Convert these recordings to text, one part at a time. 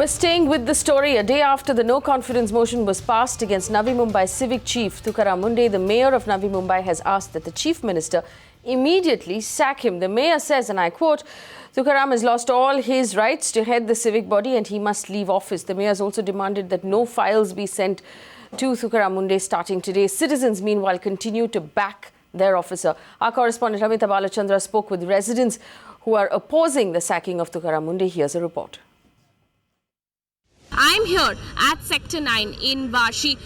We're staying with the story. A day after the no-confidence motion was passed against Navi Mumbai Civic chief Tukaram Mundhe, the mayor of Navi Mumbai has asked that the chief minister immediately sack him. The mayor says, and I quote, Tukaram has lost all his rights to head the civic body and he must leave office. The mayor has also demanded that no files be sent to Tukaram Mundhe starting today. Citizens, meanwhile, continue to back their officer. Our correspondent Amita Balachandra spoke with residents who are opposing the sacking of Tukaram Mundhe. Here's a report. I'm here at Sector 9 in Vashi.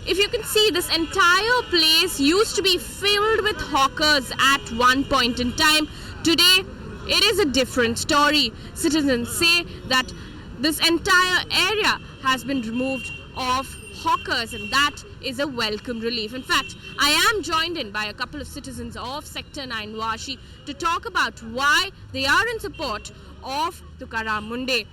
If you can see, this entire place used to be filled with hawkers at one point in time. Today, it is a different story. Citizens say that this entire area has been removed of hawkers, and that is a welcome relief. In fact, I am joined in by a couple of citizens of Sector 9 Vashi to talk about why they are in support of Tukaram Mundhe.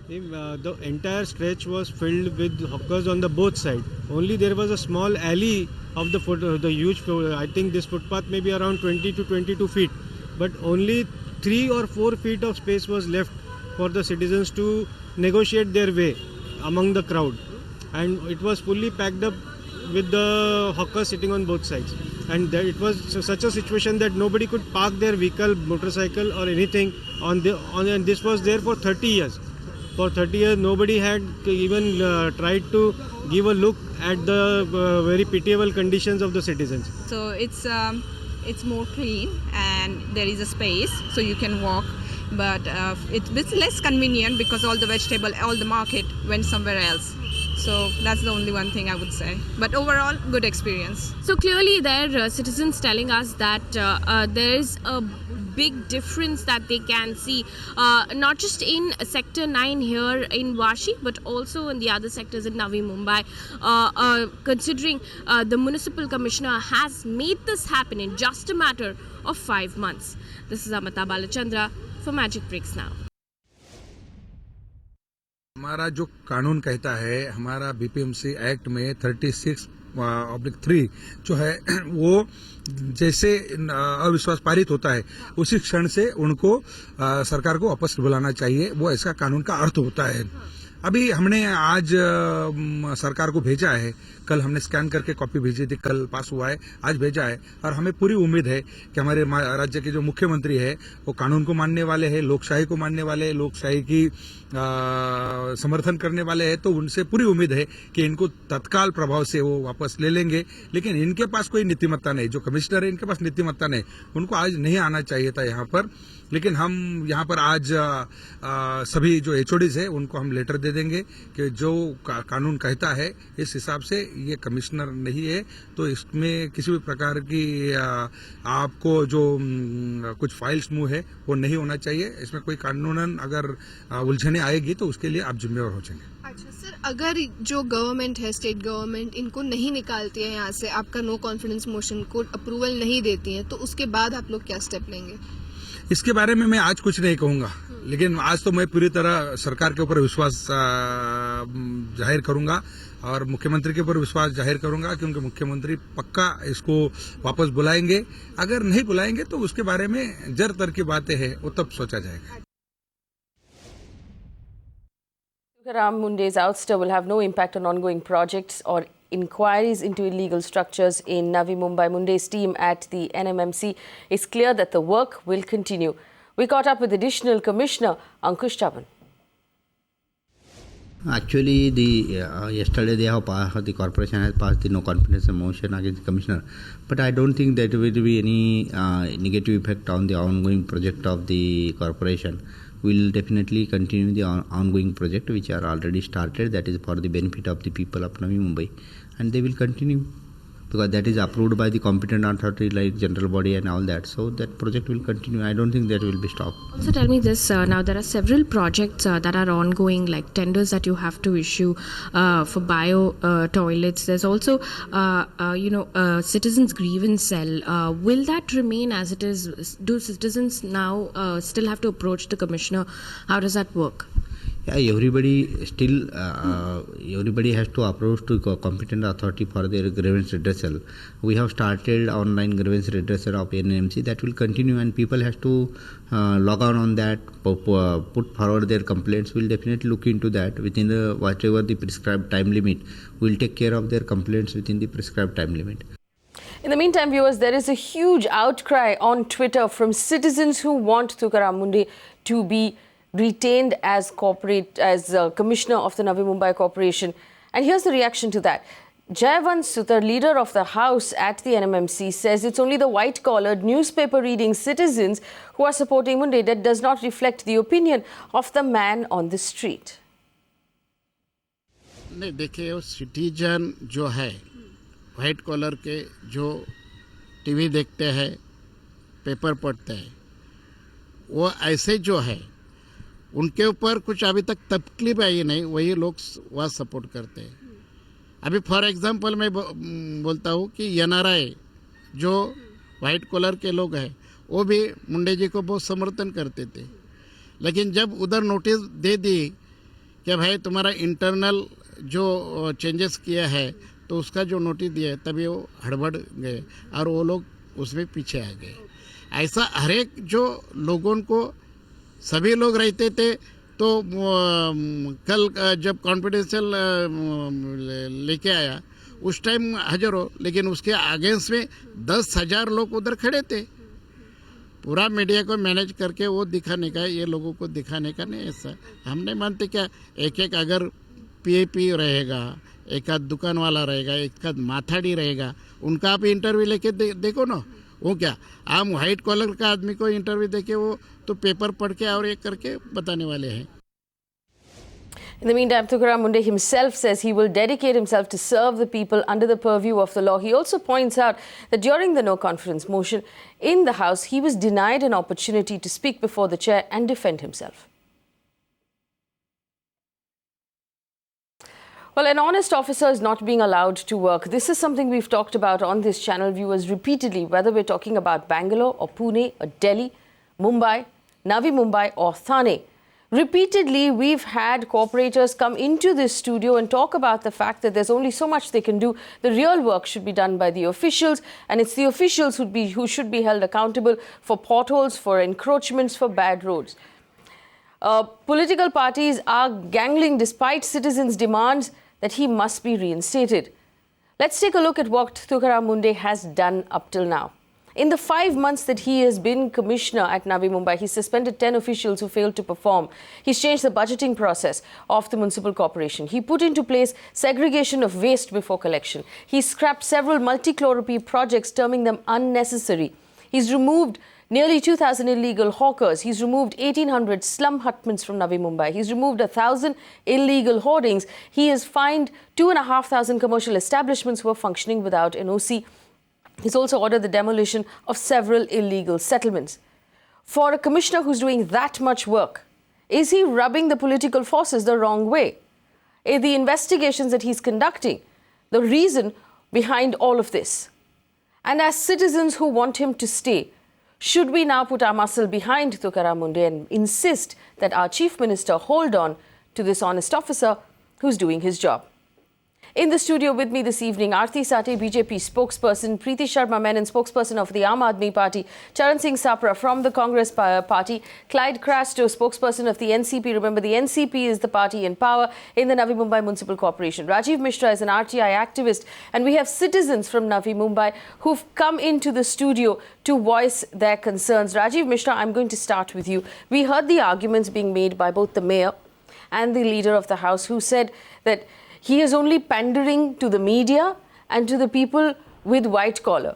The entire stretch was filled with hawkers on the both sides. Only there was a small alley of the huge, I think this footpath may be around 20 to 22 feet. But only 3 or 4 feet of space was left for the citizens to negotiate their way among the crowd. And it was fully packed up with the hawkers sitting on both sides. And it was such a situation that nobody could park their vehicle, motorcycle or anything and this was there for 30 years. For 30 years, nobody had even tried to give a look at the very pitiable conditions of the citizens. So it's more clean and there is a space so you can walk. But it's a bit less convenient because all the market went somewhere else. So that's the only one thing I would say. But overall, good experience. So clearly there are citizens telling us that there is a big difference that they can see, not just in Sector 9 here in Vashi, but also in the other sectors in Navi Mumbai. Considering the municipal commissioner has made this happen in just a matter of 5 months. This is Amita Balachandra for Magicbricks Now. हमारा जो कानून कहता है, हमारा BPMC act में 36/3 जो है वो जैसे अविश्वास पारित होता है उसी क्षण से उनको सरकार को वापस बुलाना चाहिए। वो इसका कानून का अर्थ होता है। अभी हमने आज सरकार को भेजा है, कल हमने स्कैन करके कॉपी भेजी थी, कल पास हुआ है, आज भेजा है और हमें पूरी उम्मीद है कि हमारे राज्य के जो मुख्यमंत्री है वो कानून को मानने वाले हैं, लोकशाही को मानने वाले हैं, लोकशाही की समर्थन करने वाले हैं। तो उनसे पूरी उम्मीद है कि इनको तत्काल प्रभाव से वो वापस ले लेंगे। लेकिन इनके पास कोई नीतिमत्ता नहीं, जो कमिश्नर है इनके पास नीतिमत्ता नहीं, उनको आज नहीं आना चाहिए था यहाँ पर। लेकिन हम यहाँ पर आज सभी जो एचओडीज है उनको हम लेटर दे देंगे कि जो कानून कहता है इस हिसाब से ये कमिश्नर नहीं है, तो इसमें किसी भी प्रकार की आपको जो कुछ फाइल्स मूव है वो नहीं होना चाहिए। इसमें कोई कानूनन अगर उलझने आएगी तो उसके लिए आप जिम्मेवार हो जाएंगे। अच्छा सर, अगर जो गवर्नमेंट है, स्टेट गवर्नमेंट इनको नहीं निकालती है यहाँ से, आपका नो कॉन्फिडेंस मोशन को अप्रूवल नहीं देती है, तो उसके बाद आप लोग क्या स्टेप लेंगे? इसके बारे में मैं आज कुछ नहीं कहूंगा, लेकिन आज तो मैं पूरी तरह सरकार के ऊपर विश्वास जाहिर करूंगा और मुख्यमंत्री के ऊपर विश्वास जाहिर करूंगा क्योंकि मुख्यमंत्री पक्का इसको वापस बुलाएंगे। अगर नहीं बुलाएंगे तो उसके बारे में जर तर की बातें हैं, वो तब सोचा जाएगा। Tukaram Mundhe's ouster will have no impact on ongoing projects or inquiries into illegal structures in Navi Mumbai. Mundhe's team at the NMMC is clear that the work will continue. We caught up with Additional Commissioner Ankush Chavan. Actually, yesterday the corporation has passed the no confidence motion against the commissioner, but I don't think that will be any negative effect on the ongoing project of the corporation. We'll definitely continue the ongoing project which are already started. That is for the benefit of the people of Navi Mumbai, and they will continue because that is approved by the competent authority like general body and all that. So that project will continue. I don't think that will be stopped. Also tell me this, now there are several projects that are ongoing, like tenders that you have to issue for bio toilets. There's also citizens grievance cell. Will that remain as it is? Do citizens now still have to approach the commissioner? How does that work? everybody has to approach to competent authority for their grievance redressal. We have started online grievance redressal of NMC that will continue, and people have to log on that, put forward their complaints. We'll definitely look into that within the whatever the prescribed time limit. We'll take care of their complaints within the prescribed time limit. In the meantime, viewers, there is a huge outcry on Twitter from citizens who want Tukaram Mundhe to be retained as commissioner of the Navi Mumbai Corporation. And here's the reaction to that. Jayavant Sutar, leader of the House at the NMMC, says it's only the white-collared, newspaper-reading citizens who are supporting Mundhe. That does not reflect the opinion of the man on the street. नहीं, देखिए citizen जो है white collar के, जो TV देखते हैं, paper पढ़ते हैं, वो ऐसे जो है उनके ऊपर कुछ अभी तक तकलीफ आई नहीं, वही लोग वह सपोर्ट करते हैं. अभी फॉर एग्जांपल मैं बोलता हूँ कि NRI जो वाइट कॉलर के लोग हैं वो भी मुंडे जी को बहुत समर्थन करते थे, लेकिन जब उधर नोटिस दे दी कि भाई तुम्हारा इंटरनल जो चेंजेस किया है तो उसका जो नोटिस दिया है, तभी वो हड़बड़ गए और वो लोग उसमें पीछे आ गए. ऐसा हर एक जो लोगों को सभी लोग रहते थे, तो कल जब कॉन्फिडेंशियल लेके आया उस टाइम हजारों, लेकिन उसके अगेंस्ट में 10,000 लोग उधर खड़े थे. पूरा मीडिया को मैनेज करके वो दिखाने का, ये लोगों को दिखाने का नहीं. ऐसा हम नहीं मानते क्या एक एक अगर PAP रहेगा, एक आध दुकान वाला रहेगा, एक आध माथाड़ी रहेगा, उनका आप इंटरव्यू लेके देखो ना. वो क्या आम वाइट कॉलर का आदमी को इंटरव्यू देके वो तो पेपर पढ़ के और एक करके बताने वाले हैं. In the meantime, Tukaram Mundhe himself says he will dedicate himself to serve the people under the purview of the law. He also points out that during the no-confidence motion in the House, he was denied an opportunity to speak before the chair and defend himself. Well, an honest officer is not being allowed to work. This is something we've talked about on this channel, viewers, repeatedly, whether we're talking about Bangalore or Pune or Delhi, Mumbai, Navi Mumbai or Thane. Repeatedly, we've had corporators come into this studio and talk about the fact that there's only so much they can do. The real work should be done by the officials, and it's the officials who should be held accountable for potholes, for encroachments, for bad roads. Political parties are gangling despite citizens' demands that he must be reinstated. Let's take a look at what Tukaram Mundhe has done up till now. In the 5 months that he has been commissioner at Navi Mumbai, he suspended 10 officials who failed to perform. He's changed the budgeting process of the municipal corporation. He put into place segregation of waste before collection. He scrapped several multi-chloropy projects, terming them unnecessary. He's removed nearly 2,000 illegal hawkers. He's removed 1,800 slum hutments from Navi Mumbai. He's removed 1,000 illegal hoardings. He has fined 2,500 commercial establishments who are functioning without NOC. He's also ordered the demolition of several illegal settlements. For a commissioner who's doing that much work, is he rubbing the political forces the wrong way? Are the investigations that he's conducting the reason behind all of this? And as citizens who want him to stay, should we now put our muscle behind Tukaram Mundhe and insist that our Chief Minister hold on to this honest officer who's doing his job? In the studio with me this evening, Aarti, Sathe, BJP spokesperson, Preeti Sharma Menon spokesperson of the Aam Aadmi Party, Charan Singh Sapra from the Congress Party, Clyde Crasto spokesperson of the NCP. Remember, the NCP is the party in power in the Navi Mumbai Municipal Corporation. Rajiv Mishra is an RTI activist, and we have citizens from Navi Mumbai who've come into the studio to voice their concerns. Rajiv Mishra, I'm going to start with you. We heard the arguments being made by both the mayor and the leader of the House, who said that he is only pandering to the media and to the people with white collar.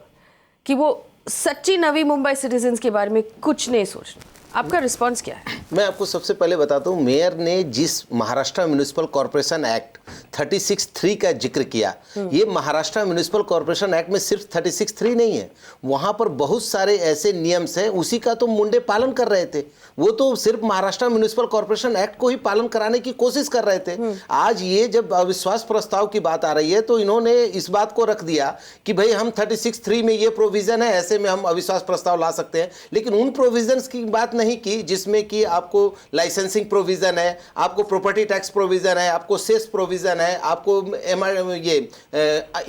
कि वो सच्ची Navi Mumbai citizens के बारे में कुछ नहीं सोच रहे. आपका रिस्पांस क्या है? मैं आपको सबसे पहले बताता हूँ, मेयर ने जिस महाराष्ट्र म्युनिसिपल कॉर्पोरेशन एक्ट 36(3) का जिक्र किया, ये महाराष्ट्र म्युनिसिपल कॉर्पोरेशन एक्ट में सिर्फ 36(3) नहीं है, वहाँ पर बहुत सारे ऐसे नियम्स हैं, उसी का तो मुंडे पालन कर रहे थे. वो तो सिर्फ महाराष्ट्र म्युनिसिपल कॉर्पोरेशन एक्ट को ही पालन कराने की कोशिश कर रहे थे. आज ये जब अविश्वास प्रस्ताव की बात आ रही है तो इन्होंने इस बात को रख दिया कि भाई हम 36(3) में ये प्रोविजन है, ऐसे में हम अविश्वास प्रस्ताव ला सकते हैं, लेकिन उन प्रोविजंस की बात नहीं की जिसमें कि आपको लाइसेंसिंग प्रोविज़न है, आपको प्रॉपर्टी टैक्स प्रोविज़न है, आपको सेस प्रोविज़न है, आपको ये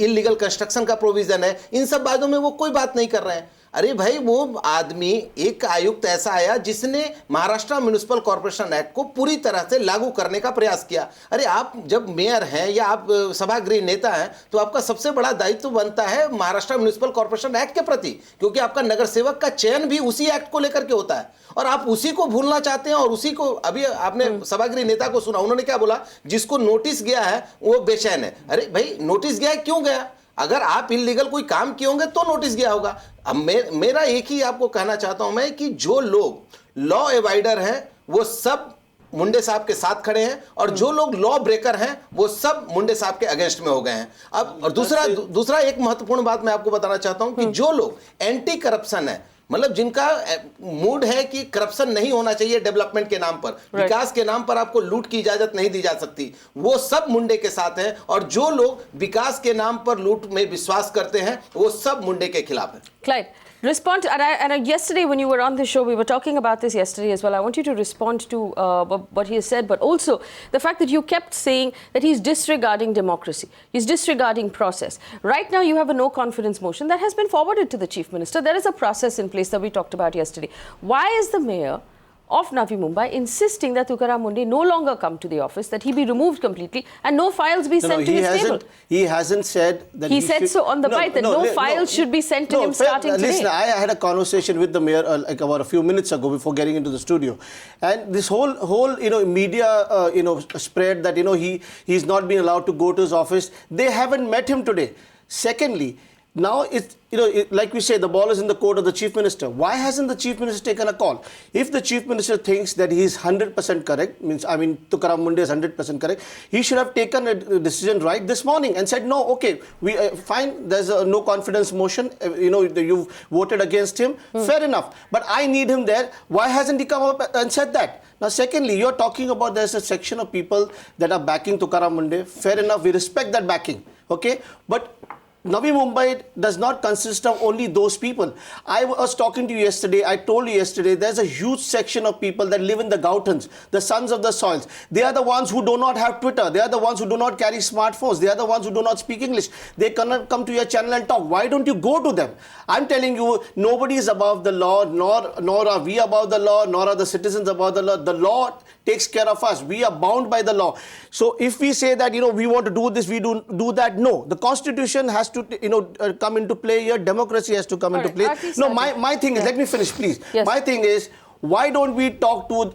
इलीगल कंस्ट्रक्शन का प्रोविज़न है, इन सब बातों में वो कोई बात नहीं कर रहे हैं। अरे भाई, वो आदमी, एक आयुक्त ऐसा आया जिसने महाराष्ट्र म्युनिसिपल कॉर्पोरेशन एक्ट को पूरी तरह से लागू करने का प्रयास किया। अरे आप जब मेयर हैं या आप सभागृह नेता हैं तो आपका सबसे बड़ा दायित्व बनता है महाराष्ट्र म्युनिसिपल कॉर्पोरेशन एक्ट के प्रति, क्योंकि आपका नगर सेवक का चयन भी उसी एक्ट को लेकर के होता है और आप उसी को भूलना चाहते हैं। और उसी को अभी आपने सभागृह नेता को सुना, उन्होंने क्या बोला, जिसको नोटिस गया है वो बेचैन है। अरे भाई, नोटिस गया है, क्यों गया? अगर आप इलीगल कोई काम किए होंगे तो नोटिस गया होगा। अब मेरा एक ही आपको कहना चाहता हूं मैं कि जो लोग लॉ एवाइडर हैं वो सब मुंडे साहब के साथ खड़े हैं और जो लोग लॉ ब्रेकर हैं वो सब मुंडे साहब के अगेंस्ट में हो गए हैं। अब और दूसरा एक महत्वपूर्ण बात मैं आपको बताना चाहता हूं कि जो लोग एंटी करप्शन है, मतलब जिनका मूड है कि करप्शन नहीं होना चाहिए डेवलपमेंट के नाम पर, विकास के नाम पर आपको लूट की इजाजत नहीं दी जा सकती, वो सब मुंडे के साथ हैं। और जो लोग विकास के नाम पर लूट में विश्वास करते हैं वो सब मुंडे के खिलाफ है। Clyde, respond. And yesterday when you were on the show, we were talking about this yesterday as well. I want you to respond to what he has said, but also the fact that you kept saying that he's disregarding democracy, he's disregarding process. Right now, you have a no confidence motion that has been forwarded to the Chief Minister. There is a process in place that we talked about yesterday. Why is the mayor of Navi Mumbai insisting that Tukaram Mundhe no longer come to the office, that he be removed completely and no files be sent to his table? He hasn't said that he said so on the bite that no files should be sent to him starting today. Listen, I had a conversation with the mayor like about a few minutes ago before getting into the studio, and this whole media spread that he's not been allowed to go to his office. They haven't met him today. Secondly, now it's like we say, the ball is in the court of the Chief Minister. Why hasn't the Chief Minister taken a call? If the Chief Minister thinks that he is 100% correct, Tukaram Mundhe is 100% correct, he should have taken a decision right this morning and said, no, okay, we fine, there's a no confidence motion, you've voted against him, fair enough, but I need him there. Why hasn't he come up and said that? Now, secondly, you're talking about there's a section of people that are backing Tukaram Mundhe. Fair enough, we respect that backing, okay, but Navi Mumbai does not consist of only those people. I was talking to you yesterday, I told you yesterday, there's a huge section of people that live in the Gautans, the sons of the soils. They are the ones who do not have Twitter. They are the ones who do not carry smartphones. They are the ones who do not speak English. They cannot come to your channel and talk. Why don't you go to them? I'm telling you, nobody is above the law, nor are we above the law, nor are the citizens above the law. The law takes care of us. We are bound by the law. So if we say that, we want to do this, we do that, no. The Constitution has to, come into play here. Democracy has to come into play. No, my thing is, let me finish, please. Yes. My thing is, why don't we talk to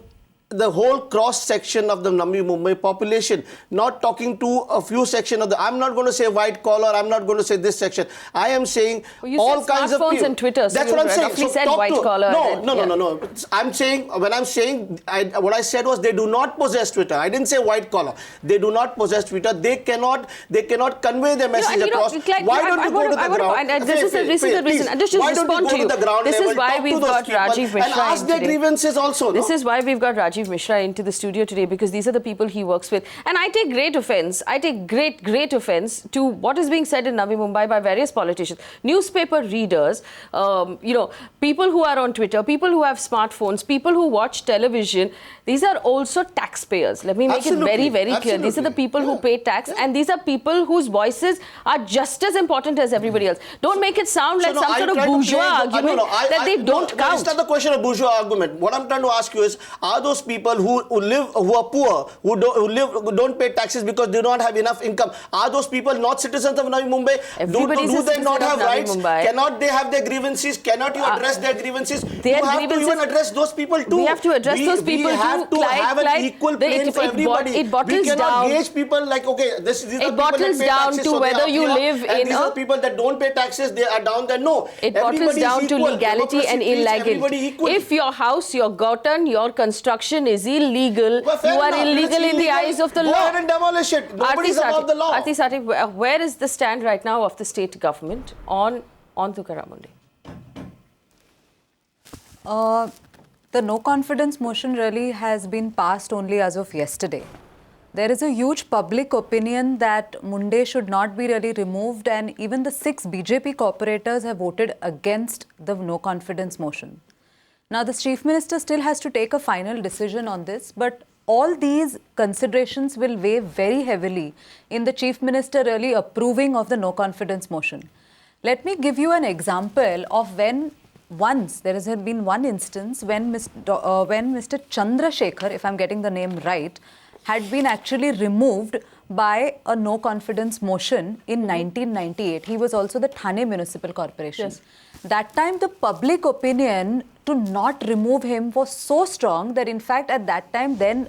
the whole cross section of the Navi Mumbai population, not talking to a few section of the, I'm not going to say white collar, I'm not going to say this section. I am saying all kinds of people. Smartphones and Twitter. That's what I'm saying. So said white collar. No. I'm saying, what I said was they do not possess Twitter. I didn't say white collar. They do not possess Twitter. They cannot convey their message across. Why don't you go to the ground? This is the reason. Just respond to you. This is why we've got Rajiv Mishra and ask their grievances also. This is why we've got Rajiv Mishra into the studio today, because these are the people he works with. And I take great offense. I take great offense to what is being said in Navi Mumbai by various politicians, newspaper readers, people who are on Twitter, people who have smartphones, people who watch television. These are also taxpayers. Let me make it very, very clear. These are the people who pay tax, and these are people whose voices are just as important as everybody else. Don't make it sound like some sort of bourgeois argument that they don't count. It's not the question of bourgeois argument. What I'm trying to ask you is, are those people who are poor, who don't pay taxes because they don't have enough income, are those people not citizens of Navi Mumbai? Do they not have rights? Cannot they have their grievances? Cannot you address their grievances? You have to even address those people too. We have to address those people too. We have to have an equal plane for everybody. It bottles we cannot down. gauge people like, okay, these are people bottles that pay down taxes, to so whether you live and in these are people that don't pay taxes, they are down there. No. It bottles down to legality and illegality. If your house, your garden, your construction is illegal, you are illegal in the eyes of the law. Go ahead and demolish it. Nobody is above the law. Aarti Sathe, where is the stand right now of the state government on Tukaram Mundhe? The no confidence motion really has been passed only as of yesterday. There is a huge public opinion that Mundhe should not be really removed, and even the 6 BJP corporators have voted against the no confidence motion. Now, the Chief Minister still has to take a final decision on this, but all these considerations will weigh very heavily in the Chief Minister really approving of the no confidence motion. Let me give you an example of when once there has been one instance when Mr. Chandrasekhar, if I'm getting the name right, had been actually removed by a no confidence motion in 1998. He was also the Thane Municipal Corporation. Yes. That time the public opinion to not remove him was so strong that in fact at that time then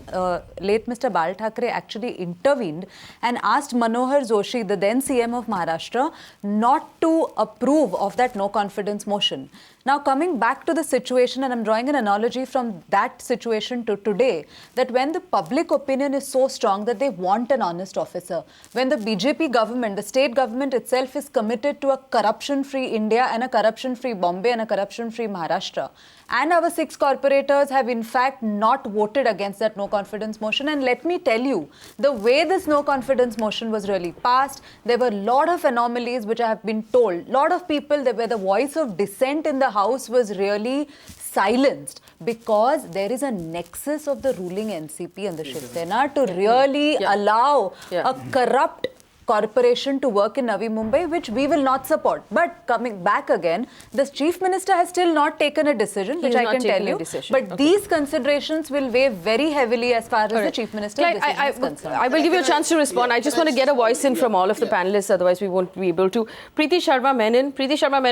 late Mr. Bal Thackeray actually intervened and asked Manohar Joshi, the then CM of Maharashtra, not to approve of that no confidence motion. Now coming back to the situation, and I'm drawing an analogy from that situation to today, that when the public opinion is so strong that they want an honest officer, when the BJP government, the state government itself is committed to a corruption-free India and a corruption-free Bombay and a corruption-free Maharashtra, and our 6 corporators have in fact not voted against that no confidence motion. And let me tell you, the way this no confidence motion was really passed, there were a lot of anomalies which I have been told. A lot of people, where the voice of dissent in the house was really silenced because there is a nexus of the ruling NCP and the Shiv Sena to really allow a corrupt corporation to work in Navi Mumbai, which we will not support. But coming back again, the Chief Minister has still not taken a decision, which I can tell you. But these considerations will weigh very heavily as far as the Chief Minister's decision is concerned. I will give you a chance to respond. I just want to get a voice in from all of the panelists, otherwise we won't be able to. Preeti Sharma Menon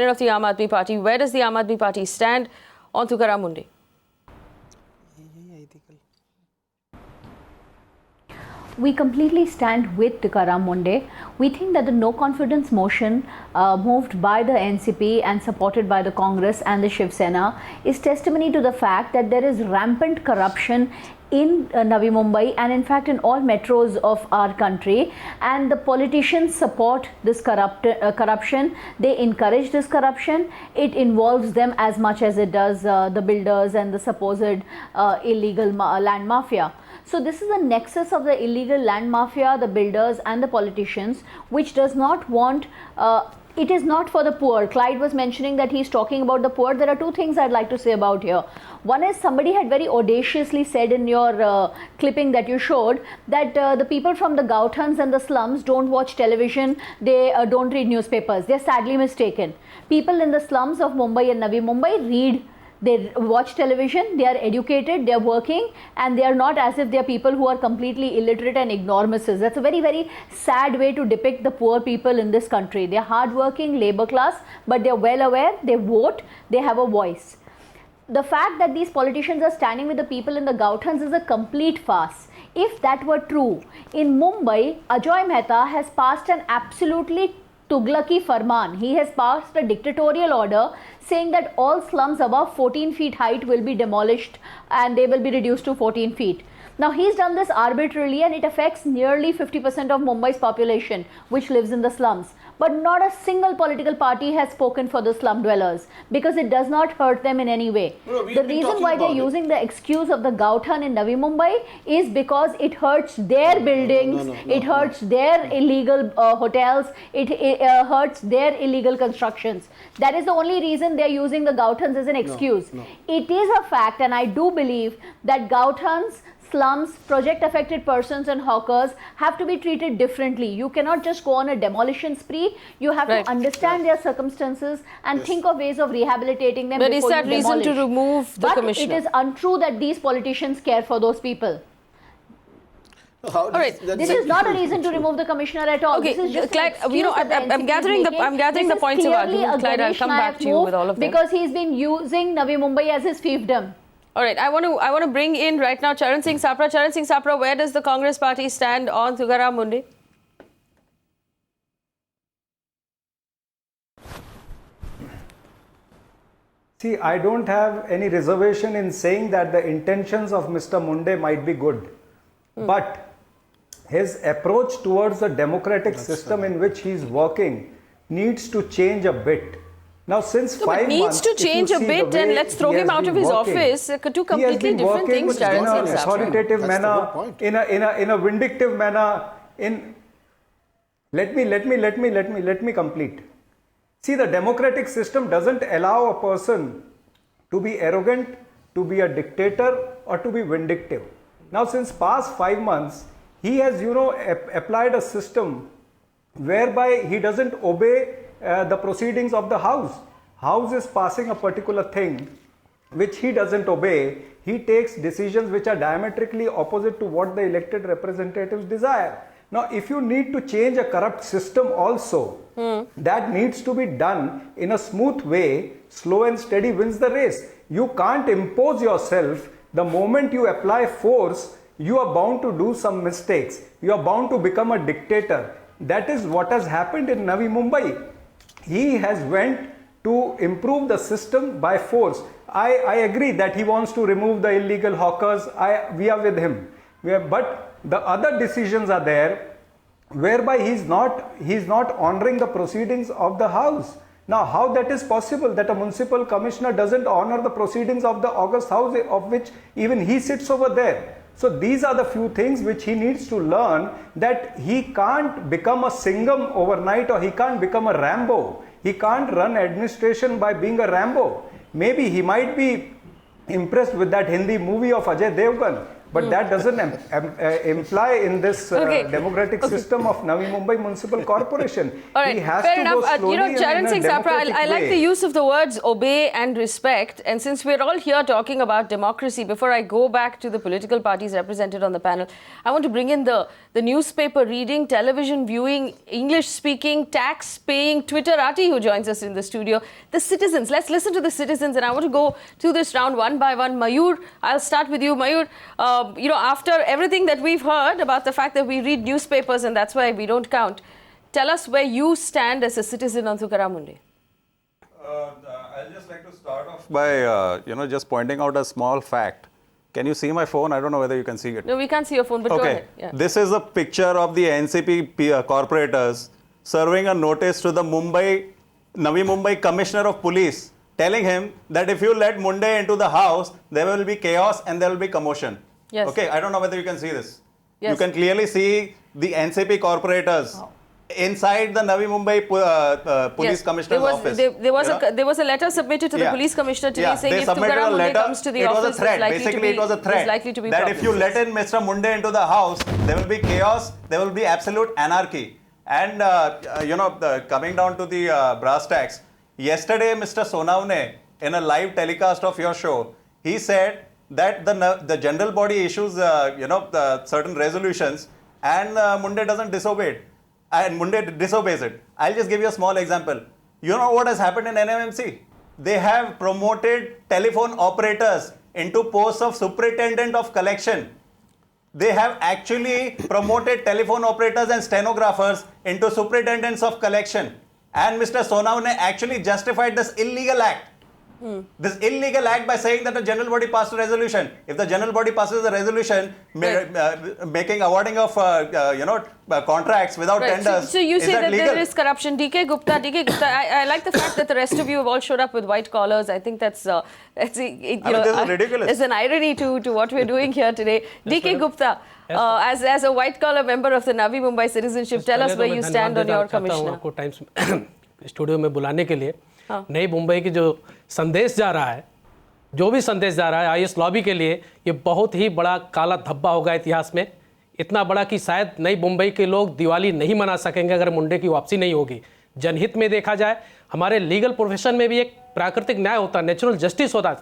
of the Aam Aadmi Party. Where does the Aam Aadmi Party stand on Tukaram Mundhe? We completely stand with Tukaram Mundhe. We think that the no confidence motion moved by the NCP and supported by the Congress and the Shiv Sena is testimony to the fact that there is rampant corruption in Navi Mumbai and in fact in all metros of our country, and the politicians support this corruption. They encourage this corruption. It involves them as much as it does the builders and the supposed illegal land mafia. So this is a nexus of the illegal land mafia, the builders and the politicians, which does not want, it is not for the poor. Clyde was mentioning that he's talking about the poor. There are 2 things I'd like to say about here. One is, somebody had very audaciously said in your clipping that you showed that the people from the Gauthans and the slums don't watch television, they don't read newspapers. They're sadly mistaken. People in the slums of Mumbai and Navi Mumbai read, they watch television, they are educated, they are working, and they are not as if they are people who are completely illiterate and ignoramuses. That's a very, very sad way to depict the poor people in this country. They are hardworking, labor class, but they are well aware, they vote, they have a voice. The fact that these politicians are standing with the people in the Gauthans is a complete farce. If that were true, in Mumbai, Ajoy Mehta has passed an absolutely Tughlaqi Farman. He has passed a dictatorial order saying that all slums above 14 feet height will be demolished and they will be reduced to 14 feet. Now he's done this arbitrarily and it affects nearly 50% of Mumbai's population which lives in the slums. But not a single political party has spoken for the slum dwellers because it does not hurt them in any way. The reason why they're using the excuse of the Gauthan in Navi Mumbai is because it hurts their buildings, it hurts their illegal hotels, it hurts their illegal constructions. That is the only reason they're using the Gauthans as an excuse. It is a fact, and I do believe that Gauthans, slums, project affected persons and hawkers have to be treated differently. You cannot just go on a demolition spree. You have to understand their circumstances and think of ways of rehabilitating them. But is that reason to remove the commissioner? It is untrue that these politicians care for those people. This is not a reason to remove the commissioner at all. Okay, this is just Clyde, I'm gathering the points of argument. Clyde, I'll come back to you with all of them. Because he's been using Navi Mumbai as his fiefdom. All right, I want to bring in right now Charan Singh Sapra. Charan Singh Sapra, where does the Congress party stand on Tukaram Mundhe? See, I don't have any reservation in saying that the intentions of Mr. Mundhe might be good, but his approach towards the democratic system in which he is working needs to change a bit. Now, since 5 months, it needs to change a bit, and let's throw him out of his office. Two completely different things, Charan Singh Sapra. In an authoritative manner, in a vindictive manner. Let me complete. See, the democratic system doesn't allow a person to be arrogant, to be a dictator, or to be vindictive. Now, since past 5 months, he has, applied a system whereby he doesn't obey the proceedings of the House. House is passing a particular thing which he doesn't obey. He takes decisions which are diametrically opposite to what the elected representatives desire. Now, if you need to change a corrupt system also, that needs to be done in a smooth way. Slow and steady wins the race. You can't impose yourself. The moment you apply force, you are bound to do some mistakes. You are bound to become a dictator. That is what has happened in Navi Mumbai. He has went to improve the system by force. I agree that he wants to remove the illegal hawkers. We are with him. But the other decisions are there whereby he's not honoring the proceedings of the House. Now, how that is possible that a municipal commissioner doesn't honor the proceedings of the August House, of which even he sits over there? So these are the few things which he needs to learn, that he can't become a Singham overnight, or he can't become a Rambo. He can't run administration by being a Rambo. Maybe he might be impressed with that Hindi movie of Ajay Devgan, but that doesn't imply in this democratic system of Navi Mumbai Municipal Corporation. All right, he has fair to enough. go slowly Charan Singh Sapra, I like the use of the words obey and respect. And since we're all here talking about democracy, before I go back to the political parties represented on the panel, I want to bring in the newspaper reading, television viewing, English speaking, tax paying, Twitter Aarti, who joins us in the studio. The citizens, let's listen to the citizens, and I want to go through this round one by one. Mayur, I'll start with you. Mayur, after everything that we've heard about the fact that we read newspapers and that's why we don't count, tell us where you stand as a citizen on Tukaram Mundhe. I'll just like to start off by, just pointing out a small fact. Can you see my phone? I don't know whether you can see it. No, we can't see your phone, but go ahead. Yeah. This is a picture of the NCP corporators serving a notice to the Navi Mumbai Commissioner of Police, telling him that if you let Mundhe into the house, there will be chaos and there will be commotion. Yes. Okay, I don't know whether you can see this. Yes. You can clearly see the NCP corporators inside the Navi Mumbai Police Commissioner's office. There was a letter submitted to the police commissioner today saying if Tukaram Mundhe comes to the office, it was a threat that if you let in Mr. Mundhe into the house, there will be chaos, there will be absolute anarchy. And, coming down to the brass tacks, yesterday Mr. Sonavne, in a live telecast of your show, he said that the general body issues, certain resolutions, and Mundhe doesn't disobey it. And Mundhe disobeys it. I'll just give you a small example. You know what has happened in NMMC? They have promoted telephone operators into posts of superintendent of collection. They have actually promoted telephone operators and stenographers into superintendents of collection. And Mr. Sonavne actually justified this illegal act. This illegal act by saying that the general body passed a resolution. If the general body passes a resolution making awarding of contracts without tenders, so you say that legal? There is corruption. DK Gupta, I like the fact that the rest of you have all showed up with white collars. I think that's this is ridiculous. There's an irony to what we're doing here today. DK Gupta, as a white collar member of the Navi Mumbai citizenship, tell us where you stand on your commissioner. Studio में बुलाने के लिए नई मुंबई की जो संदेश जा रहा है, जो भी संदेश जा रहा है आईएस लॉबी के लिए, ये बहुत ही बड़ा काला धब्बा होगा इतिहास में। इतना बड़ा कि शायद नई मुंबई के लोग दिवाली नहीं मना सकेंगे अगर मुंडे की वापसी नहीं होगी। जनहित में देखा जाए, हमारे लीगल प्रोफेशन में भी एक प्राकृतिक न्याय होता है, नेचुरल जस्टिस होता है।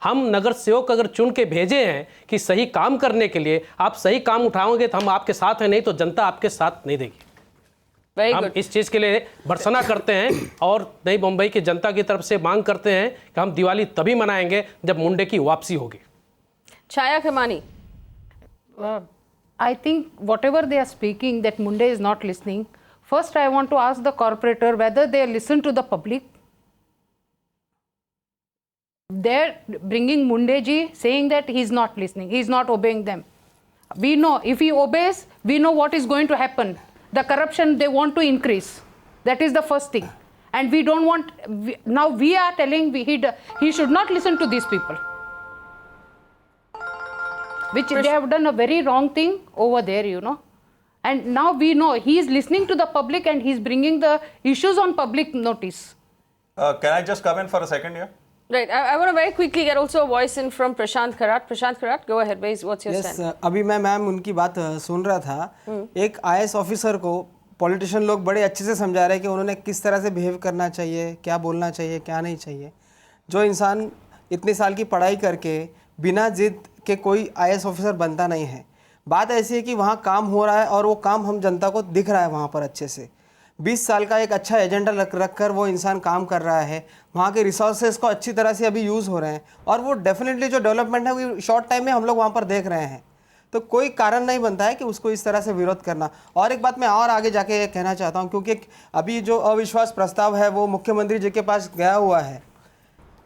हम नगर सेवक अगर चुन के भेजे हैं कि सही काम करने के लिए, आप सही काम उठाओगे तो हम आपके साथ हैं, नहीं तो जनता आपके साथ नहीं देगी। हम इस चीज़ के लिए भर्त्सना करते हैं और नई मुंबई की जनता की तरफ से मांग करते हैं कि हम दिवाली तभी मनाएंगे जब मुंडे की वापसी होगी। Chaya Khemani. I think whatever they are speaking that Mundhe is not listening. First, I want to ask the corporator whether they listen to the public. They're bringing Mundhe ji saying that he's not listening, he's not obeying them. We know if he obeys, we know what is going to happen. The corruption they want to increase. That is the first thing. And we don't want, now we are telling he should not listen to these people. Which they have done a very wrong thing over there, And now we know he is listening to the public and he is bringing the issues on public notice. Can I just come in for a second here? Right. I want to very quickly get also a voice in from Prashant Kharat. Prashant Kharat, go ahead. What's your stand? अभी मैं ma'am उनकी बात सुन रहा था. एक IAS officer को politician लोग बड़े अच्छे से समझा रहे हैं कि उन्होंने किस तरह से बिहेव करना चाहिए, क्या बोलना चाहिए, क्या नहीं चाहिए. जो इंसान इतने साल की पढ़ाई करके बिना जिद के कोई IAS ऑफिसर बनता नहीं है. बात ऐसी है कि वहाँ काम हो रहा है और वो काम हम जनता को दिख रहा है वहाँ पर अच्छे से. 20 साल का एक अच्छा एजेंडा रख कर वो इंसान काम कर रहा है. वहाँ के रिसोर्सेज को अच्छी तरह से अभी यूज़ हो रहे हैं और वो डेफिनेटली जो डेवलपमेंट है वो शॉर्ट टाइम में हम लोग वहाँ पर देख रहे हैं. तो कोई कारण नहीं बनता है कि उसको इस तरह से विरोध करना. और एक बात मैं और आगे जाके कहना चाहता हूँ, क्योंकि अभी जो अविश्वास प्रस्ताव है वो मुख्यमंत्री जी के पास गया हुआ है.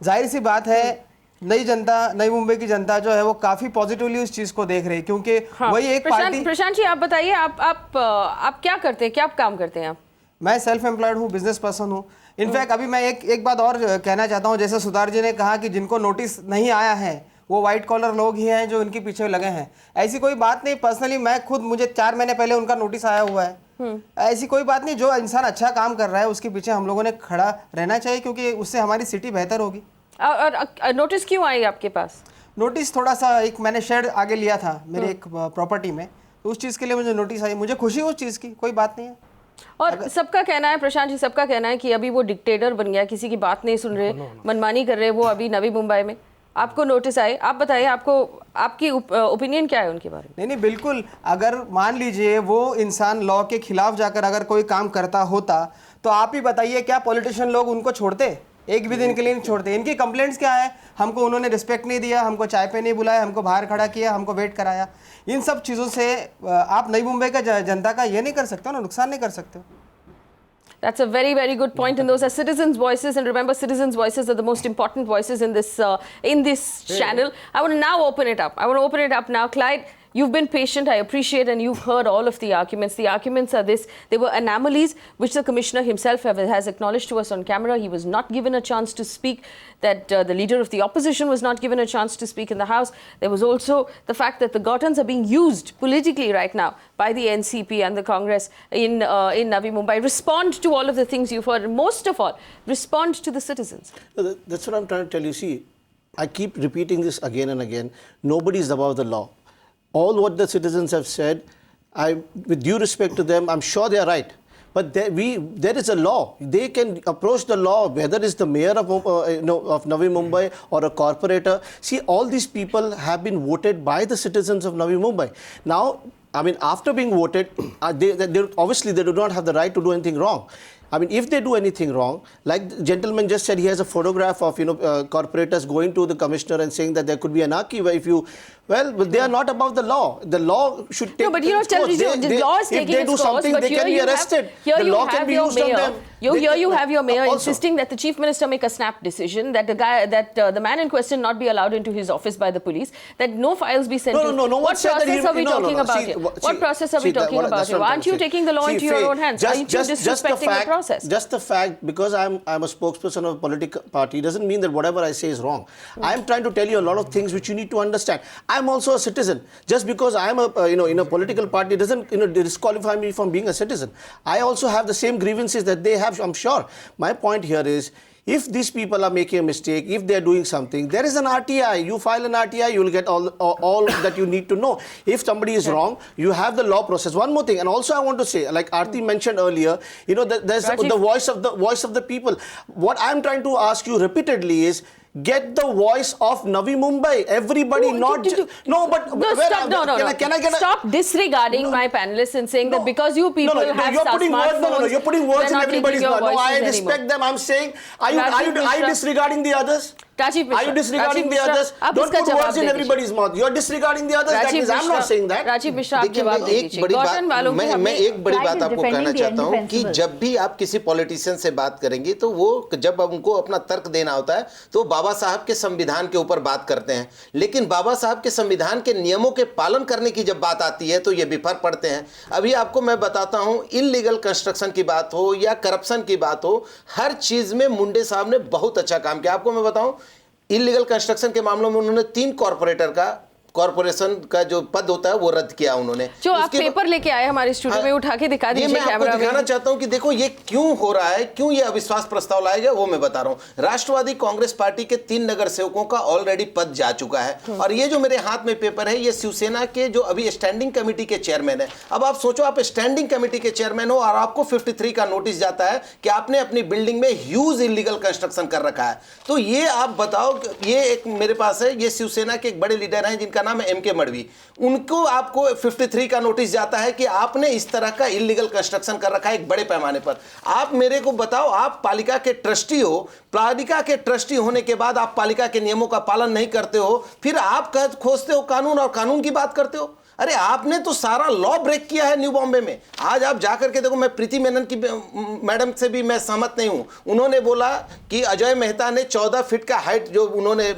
जाहिर सी बात है नई मुंबई की जनता जो है वो काफ़ी पॉजिटिवली उस चीज़ को देख रही है, क्योंकि वही एक पार्टी. प्रशांत जी, आप बताइए, आप क्या करते हैं, क्या आप काम करते हैं? आप? मैं सेल्फ एम्प्लॉयड हूँ, बिजनेस पर्सन हूँ. इनफैक्ट अभी मैं एक बात और कहना चाहता हूँ. जैसे सुधार जी ने कहा कि जिनको नोटिस नहीं आया है वो वाइट कॉलर लोग ही हैं जो इनके पीछे लगे हैं. ऐसी कोई बात नहीं. पर्सनली मैं खुद, मुझे 4 महीने पहले उनका नोटिस आया हुआ है. ऐसी कोई बात नहीं. जो इंसान अच्छा काम कर रहा है उसके पीछे हम लोगों ने खड़ा रहना चाहिए, क्योंकि उससे हमारी सिटी बेहतर होगी. और नोटिस क्यों आई आपके पास? नोटिस थोड़ा सा मैंने शेड आगे लिया था मेरे एक प्रॉपर्टी में, तो उस चीज़ के लिए मुझे नोटिस आई. मुझे खुशी उस चीज़ की, कोई बात नहीं है. और सबका कहना है, प्रशांत जी, सबका कहना है कि अभी वो डिक्टेटर बन गया, किसी की बात नहीं सुन रहे, मनमानी कर रहे. वो अभी नवी मुंबई में आपको नोटिस आए, आप बताइए, आपकी ओपिनियन क्या है उनके बारे में? नहीं, बिल्कुल. अगर मान लीजिए वो इंसान लॉ के खिलाफ जाकर अगर कोई काम करता होता तो आप ही बताइए, क्या पॉलिटिशियन लोग उनको छोड़ते? एक भी दिन के लिए नहीं छोड़ते. इनकी कंप्लेंट्स क्या है? हमको उन्होंने रिस्पेक्ट नहीं दिया, हमको चाय पे नहीं बुलाया, हमको बाहर खड़ा किया, हमको वेट कराया. इन सब चीज़ों से आप नई मुंबई का जनता का ये नहीं कर सकते हो ना, नुकसान नहीं कर सकते हो. That's a very, very good point, and those are citizens' voices. And remember, citizens' voices are the most important voices in this channel. I want to now open it up. I want to open it up now. Clyde, you've been patient, I appreciate, and you've heard all of the arguments. The arguments are this: there were anomalies which the commissioner himself has acknowledged to us on camera. He was not given a chance to speak, that the leader of the opposition was not given a chance to speak in the House. There was also the fact that the gardens are being used politically right now by the NCP and the Congress in Navi Mumbai. Respond to all of the things you've heard, and most of all, respond to the citizens. That's what I'm trying to tell you. See, I keep repeating this again and again. Nobody is above the law. All what the citizens have said, with due respect to them, I'm sure they are right. But there is a law. They can approach the law, whether it's the mayor of Navi Mumbai or a corporator. See, all these people have been voted by the citizens of Navi Mumbai. Now, I mean, after being voted, obviously they do not have the right to do anything wrong. I mean, if they do anything wrong, like the gentleman just said, he has a photograph of corporators going to the commissioner and saying that there could be anarchy. Where if you, well, they are not above the law. The law should take. No, but you know, the law is taking its course. If they do something, they can be arrested. The law can be used on them. Here you have your mayor insisting that the chief minister make a snap decision, that the man in question not be allowed into his office by the police, that no files be sent. No. What process are we talking about here? What process are we talking about here? Aren't you taking the law into your own hands? Aren't you disrespecting the process? Just the fact, because I'm a spokesperson of a political party, doesn't mean that whatever I say is wrong. I'm trying to tell you a lot of things which you need to understand. I'm also a citizen. Just because I'm in a political party doesn't disqualify me from being a citizen. I also have the same grievances that they have, I'm sure. My point here is, if these people are making a mistake, if they are doing something, there is an RTI. You file an RTI, you will get all that you need to know. If somebody is wrong, you have the law process. One more thing, and also I want to say, like Aarti mentioned earlier, there's the voice of the people. What I'm trying to ask you repeatedly is, get the voice of Navi Mumbai. Everybody, Can I get stop disregarding my panelists and saying that because you people have smartphones, you're putting words in everybody's mouth. No, I respect them. I'm saying, are you disregarding the others? Rajiv Mishra, are you disregarding the others? Don't put words in everybody's mouth. You're disregarding the others. That means I'm not saying that. Rajiv Mishra, देखिए, मैं एक बड़ी बात आपको कहना चाहता हूँ कि जब भी आप किसी पॉलिटिशियन से बात करेंगे तो वो जब उनको अपना तर्क देना होता है तो बाबा साहब के संविधान के ऊपर बात करते हैं, लेकिन बाबा साहब के संविधान के नियमों के पालन करने की जब बात आती है तो ये विफर पड़ते हैं. अभी आपको मैं बताता हूँ, इलीगल कंस्ट्रक्शन की बात हो या करप्शन की बात हो, हर चीज में मुंडे साहब ने बहुत अच्छा काम किया. आपको मैं बताऊं, इलीगल कंस्ट्रक्शन के मामलों में उन्होंने 3 कॉर्पोरेशन का जो पद होता है वो रद्द किया उन्होंने। जो आप पेपर लेके आए हमारे स्टूडियो में, उठा के दिखा दीजिए मैं आपको दिखाना चाहता हूं कि देखो ये क्यों हो रहा है, क्यों ये अविश्वास प्रस्ताव लाया गया, वो मैं बता रहा हूं। राष्ट्रवादी कांग्रेस पार्टी के 3 नगर सेवकों का ऑलरेडी पद जा चुका है और ये जो मेरे हाथ में पेपर है ये शिवसेना के जो अभी स्टैंडिंग कमेटी के चेयरमैन है। अब आप सोचो, आप स्टैंडिंग कमेटी के चेयरमैन हो और आपको 53 का नोटिस जाता है कि आपने अपनी बिल्डिंग में ह्यूज इलीगल कंस्ट्रक्शन कर रखा है। तो ये आप बताओ, ये एक मेरे पास है, ये शिवसेना के एक बड़े लीडर हैं जिनका नाम है एम.के. मडवी, उनको आपको 53 का नोटिस जाता है कि आपने इस तरह का इलीगल कंस्ट्रक्शन कर रखा है एक बड़े पैमाने पर। आप मेरे को बताओ, आप पालिका के ट्रस्टी हो, पालिका के ट्रस्टी होने के बाद आप पालिका के नियमों का पालन नहीं करते हो, फिर आप खोजते हो कानून और कानून की बात करते हो। अरे आपने तो सारा लॉ ब्रेक किया है न्यू बॉम्बे में। आज आप जाकर के देखो, मैं प्रीति मेनन की मैडम से भी मैं सहमत नहीं हूं। उन्होंने बोला कि अजय मेहता ने 14 फीट का हाइट जो उन्होंने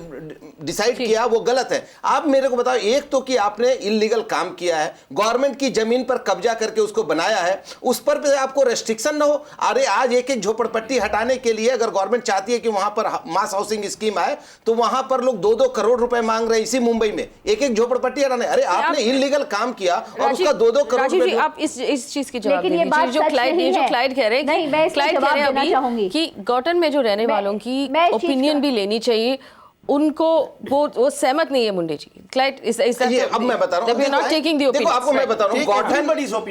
डिसाइड किया वो गलत है। आप मेरे को बताओ, एक तो कि आपने इलीगल काम किया है, गवर्नमेंट की जमीन पर कब्जा करके उसको बनाया है, उस पर आपको रेस्ट्रिक्शन ना हो। अरे आज एक एक झोपड़पट्टी हटाने के लिए अगर गवर्नमेंट चाहती है कि वहां पर मास हाउसिंग स्कीम आए तो वहां पर लोग 2-2 करोड़ रुपए मांग रहे हैं इसी मुंबई में एक एक झोपड़पट्टी हटाने। अरे आपने काम किया और उसका 2-2 करोड़। राजीव जी, आप इस चीज की जवाब दीजिए जो क्लाइड कह रहे हैं, क्लाइड कह रहे हैं अभी कि गॉटन में जो रहने वालों की ओपिनियन भी लेनी चाहिए, उनको वो सहमत नहीं है मुंडे जी। क्लाइड अब मैं बता रहा हूं, देखो आपको मैं बता रहा हूं, गॉटन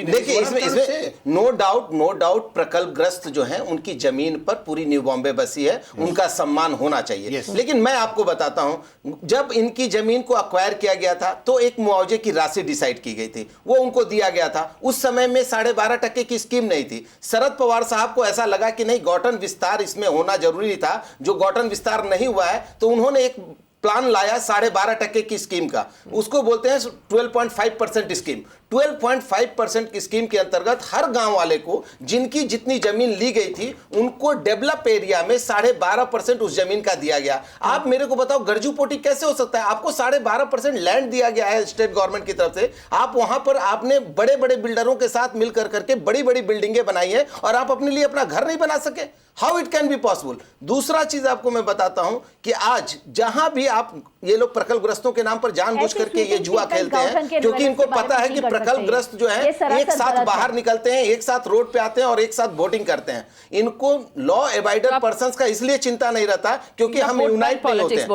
देखिए इसमें नो डाउट प्रकल्पग्रस्त जो हैं उनकी जमीन पर पूरी न्यू बॉम्बे बसी है, उनका सम्मान होना चाहिए। लेकिन मैं आपको बताता हूं, जब इनकी जमीन को अक्वायर किया गया था तो एक मुआवजे की राशि डिसाइड की गई थी, वो उनको दिया गया था। उस समय में 12.5% की स्कीम नहीं थी। शरद पवार साहब को ऐसा लगा कि नहीं, गॉटन विस्तार इसमें होना जरूरी था, जो गॉटन विस्तार नहीं हुआ है, तो उन्होंने एक प्लान लाया 12.5% की स्कीम का, उसको बोलते हैं 12.5% स्कीम। 12.5% की स्कीम के अंतर्गत हर गांव वाले को जिनकी जितनी जमीन ली गई थी उनको डेवलप एरिया में 12.5% उस जमीन का दिया गया। आप मेरे को बताओ गरजू पोटी कैसे हो सकता है? आपको 12.5% लैंड दिया गया है स्टेट गवर्नमेंट की तरफ से, आप वहां पर आपने बड़े बड़े बिल्डरों के साथ मिलकर करके बड़ी बड़ी बिल्डिंगें बनाई है और आप अपने लिए अपना घर नहीं बना सके। How it can be possible? दूसरा चीज आपको मैं बताता हूं कि आज जहां भी आप ये लोग प्रकल्पग्रस्तों के नाम पर जानबूझ करके ये जुआ खेलते हैं, क्योंकि इनको पता है कि प्रकल्पग्रस्त जो है एक साथ बाहर निकलते हैं, एक साथ रोड पे आते हैं और एक साथ वोटिंग करते हैं। इनको लॉ एबाइडर पर्संस का इसलिए चिंता नहीं रहता क्योंकि हम यूनाइट नहीं होते हैं,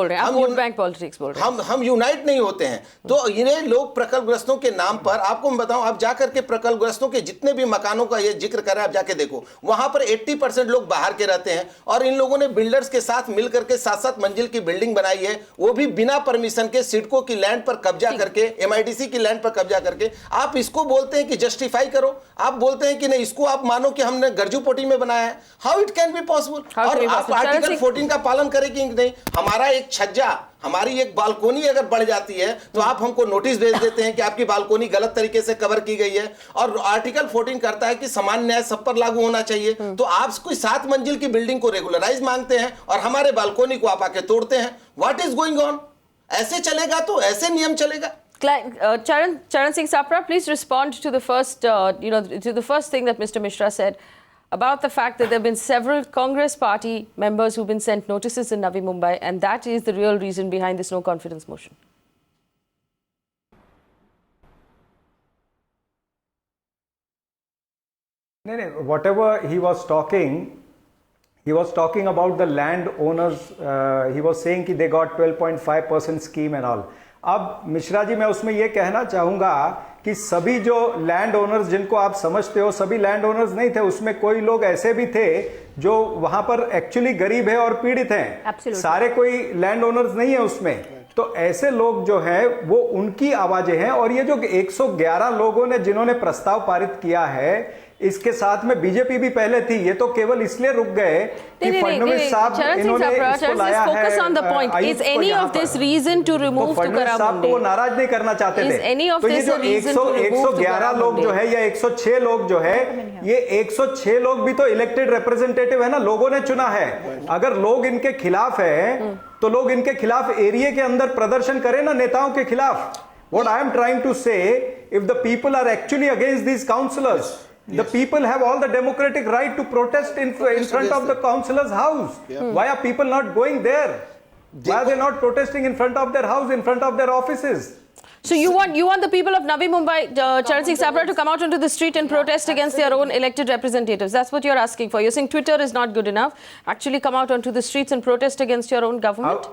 हम यूनाइट नहीं होते हैं। तो इन्हें लोग प्रकल्पग्रस्तों के नाम पर, आपको मैं बताऊं, आप जाकर के प्रकल्पग्रस्तों के जितने भी मकानों का ये जिक्र कर रहे हैं, आप जाके देखो वहां पर 80% लोग बाहर के रहते हैं और इन लोगों ने बिल्डर्स के साथ मिलकर के 7-7 मंजिल की बिल्डिंग बनाई है, वो भी बिना परमिशन के, सिडको की लैंड पर कब्जा करके, एमआईडीसी की लैंड पर कब्जा करके। आप इसको बोलते हैं कि जस्टिफाई करो, आप बोलते हैं कि नहीं, इसको आप मानो कि हमने गरजू पोटी में बनाया है। How it can be possible? और आप आर्टिकल 14 का पालन करेंगे कि नहीं? हमारा एक छज्जा, हमारी एक बालकोनी अगर बढ़ जाती है तो आप हमको नोटिस भेज देते हैं कि आपकी बालकोनी गलत तरीके से कवर की गई है। और आर्टिकल 14 करता है कि समान न्याय सब पर लागू होना चाहिए। तो आप कोई 7 मंजिल की बिल्डिंग को रेगुलराइज मांगते हैं और हमारे बालकोनी को आप आके तोड़ते हैं। What is going on? ऐसे चलेगा तो ऐसे नियम चलेगा। Charan Singh Sapra, please respond to the first, to the first thing that Mr. Mishra said about the fact that there have been several Congress party members who've been sent notices in Navi Mumbai, and that is the real reason behind this no confidence motion. No, whatever he was talking about the landowners. He was saying कि they got 12.5% scheme and all. अब मिश्रा जी, मैं उसमें ये कहना चाहूँगा कि सभी जो लैंड ओनर्स जिनको आप समझते हो, सभी लैंड ओनर्स नहीं थे। उसमें कोई लोग ऐसे भी थे जो वहां पर एक्चुअली गरीब है और पीड़ित हैं। सारे कोई लैंड ओनर्स नहीं है उसमें। तो ऐसे लोग जो हैं वो उनकी आवाजें हैं। और ये जो 111 लोगों ने जिन्होंने प्रस्ताव पारित किया है, इसके साथ में बीजेपी भी पहले थी। ये तो केवल इसलिए रुक गए कि फडणवीस साहब इन्होंने इसको लाया है। Is any of this reason to remove Tukaram साहब तो वो नाराज नहीं करना चाहते थे। तो ये जो 111 लोग जो है या 106 लोग जो है, ये 106 लोग भी तो इलेक्टेड रिप्रेजेंटेटिव है ना, लोगों ने चुना है। अगर लोग इनके खिलाफ है तो लोग इनके खिलाफ एरिया के अंदर प्रदर्शन करें ना, नेताओं के खिलाफ। What I am trying to say, if the people are actually against these councillors, the people have all the democratic right to protest in front of the councillor's house. Why are people not going there? Why are they not protesting in front of their house, in front of their offices? So you want the people of Navi Mumbai, Charan Singh Sapra, to come out onto the street and protest against their own elected representatives. That's what you're asking for. You're saying Twitter is not good enough. Actually, come out onto the streets and protest against your own government.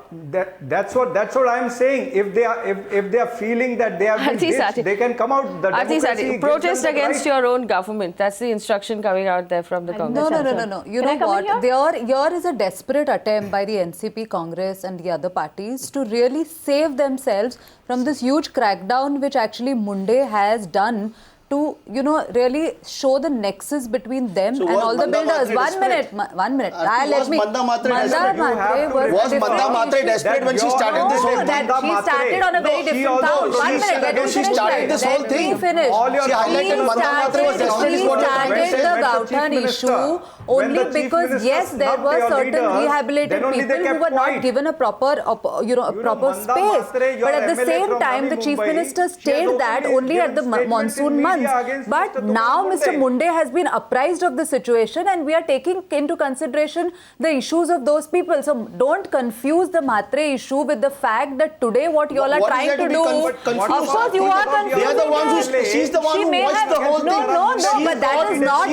That's what I'm saying. If they are feeling that they have been ditched, they can come out. The democracy protest against your own government. That's the instruction coming out there from the Congress. No. You know what? Here is a desperate attempt by the NCP, Congress and the other parties to really save themselves from this huge crackdown which actually Mundhe has done to, really show the nexus between them and all the builders. 1 minute. Was Manda Matre desperate when she started this whole thing? She started on a very different count. 1 minute. She started this whole thing. She highlighted Manda Matre was desperate. She started the Gauthan issue only because, yes, there were certain rehabilitated people who were not given a proper space. But at the same time, the Chief Minister stayed that only at the monsoon months. But now Mr. Mundhe has been apprised of the situation and we are taking into consideration the issues of those people. So don't confuse the Matre issue with the fact that today what you all are trying to do. Of course you are confusing. They are the ones who, she's the one who watched the whole thing. No, but that is not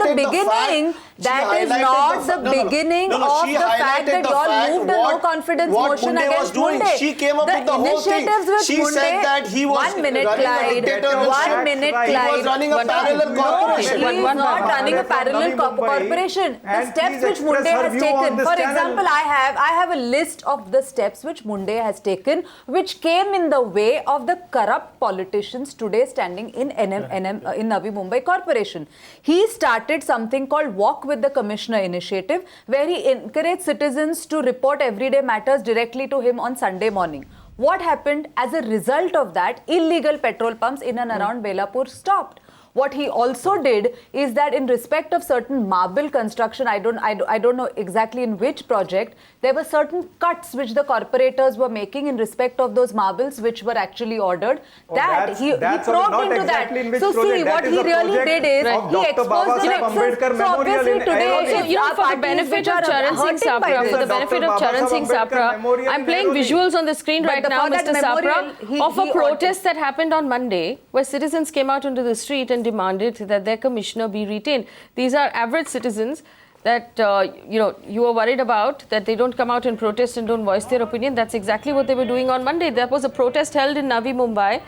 the beginning. That is not the beginning of the fact that you all moved a no-confidence motion against Mundhe. She came up with the whole thing. She said that he was 1 minute, Clyde. 1 minute, Clyde. He was running a parallel corporation. No, he is not running a parallel corporation. The steps which Mundhe has taken. For example, I have a list of the steps which Mundhe has taken, which came in the way of the corrupt politicians today standing in Navi Mumbai Corporation. He started something called Walk with the Commissioner initiative, where he encouraged citizens to report everyday matters directly to him on Sunday morning. What happened? As a result of that, illegal petrol pumps in and around Belapur stopped. What he also did is that in respect of certain marble construction, I don't know exactly in which project, there were certain cuts which the corporators were making in respect of those marbles which were actually ordered. He probed into that. So see, what he really did is he exposed the nexus. So obviously today, for the benefit of Charan Singh Sapra, I'm playing visuals on the screen right now, Mr. Sapra, of a protest that happened on Monday, where citizens came out onto the street and demanded that their commissioner be retained. These are average citizens that you were worried about, that they don't come out and protest and don't voice their opinion. That's exactly what they were doing on Monday. There was a protest held in Navi Mumbai,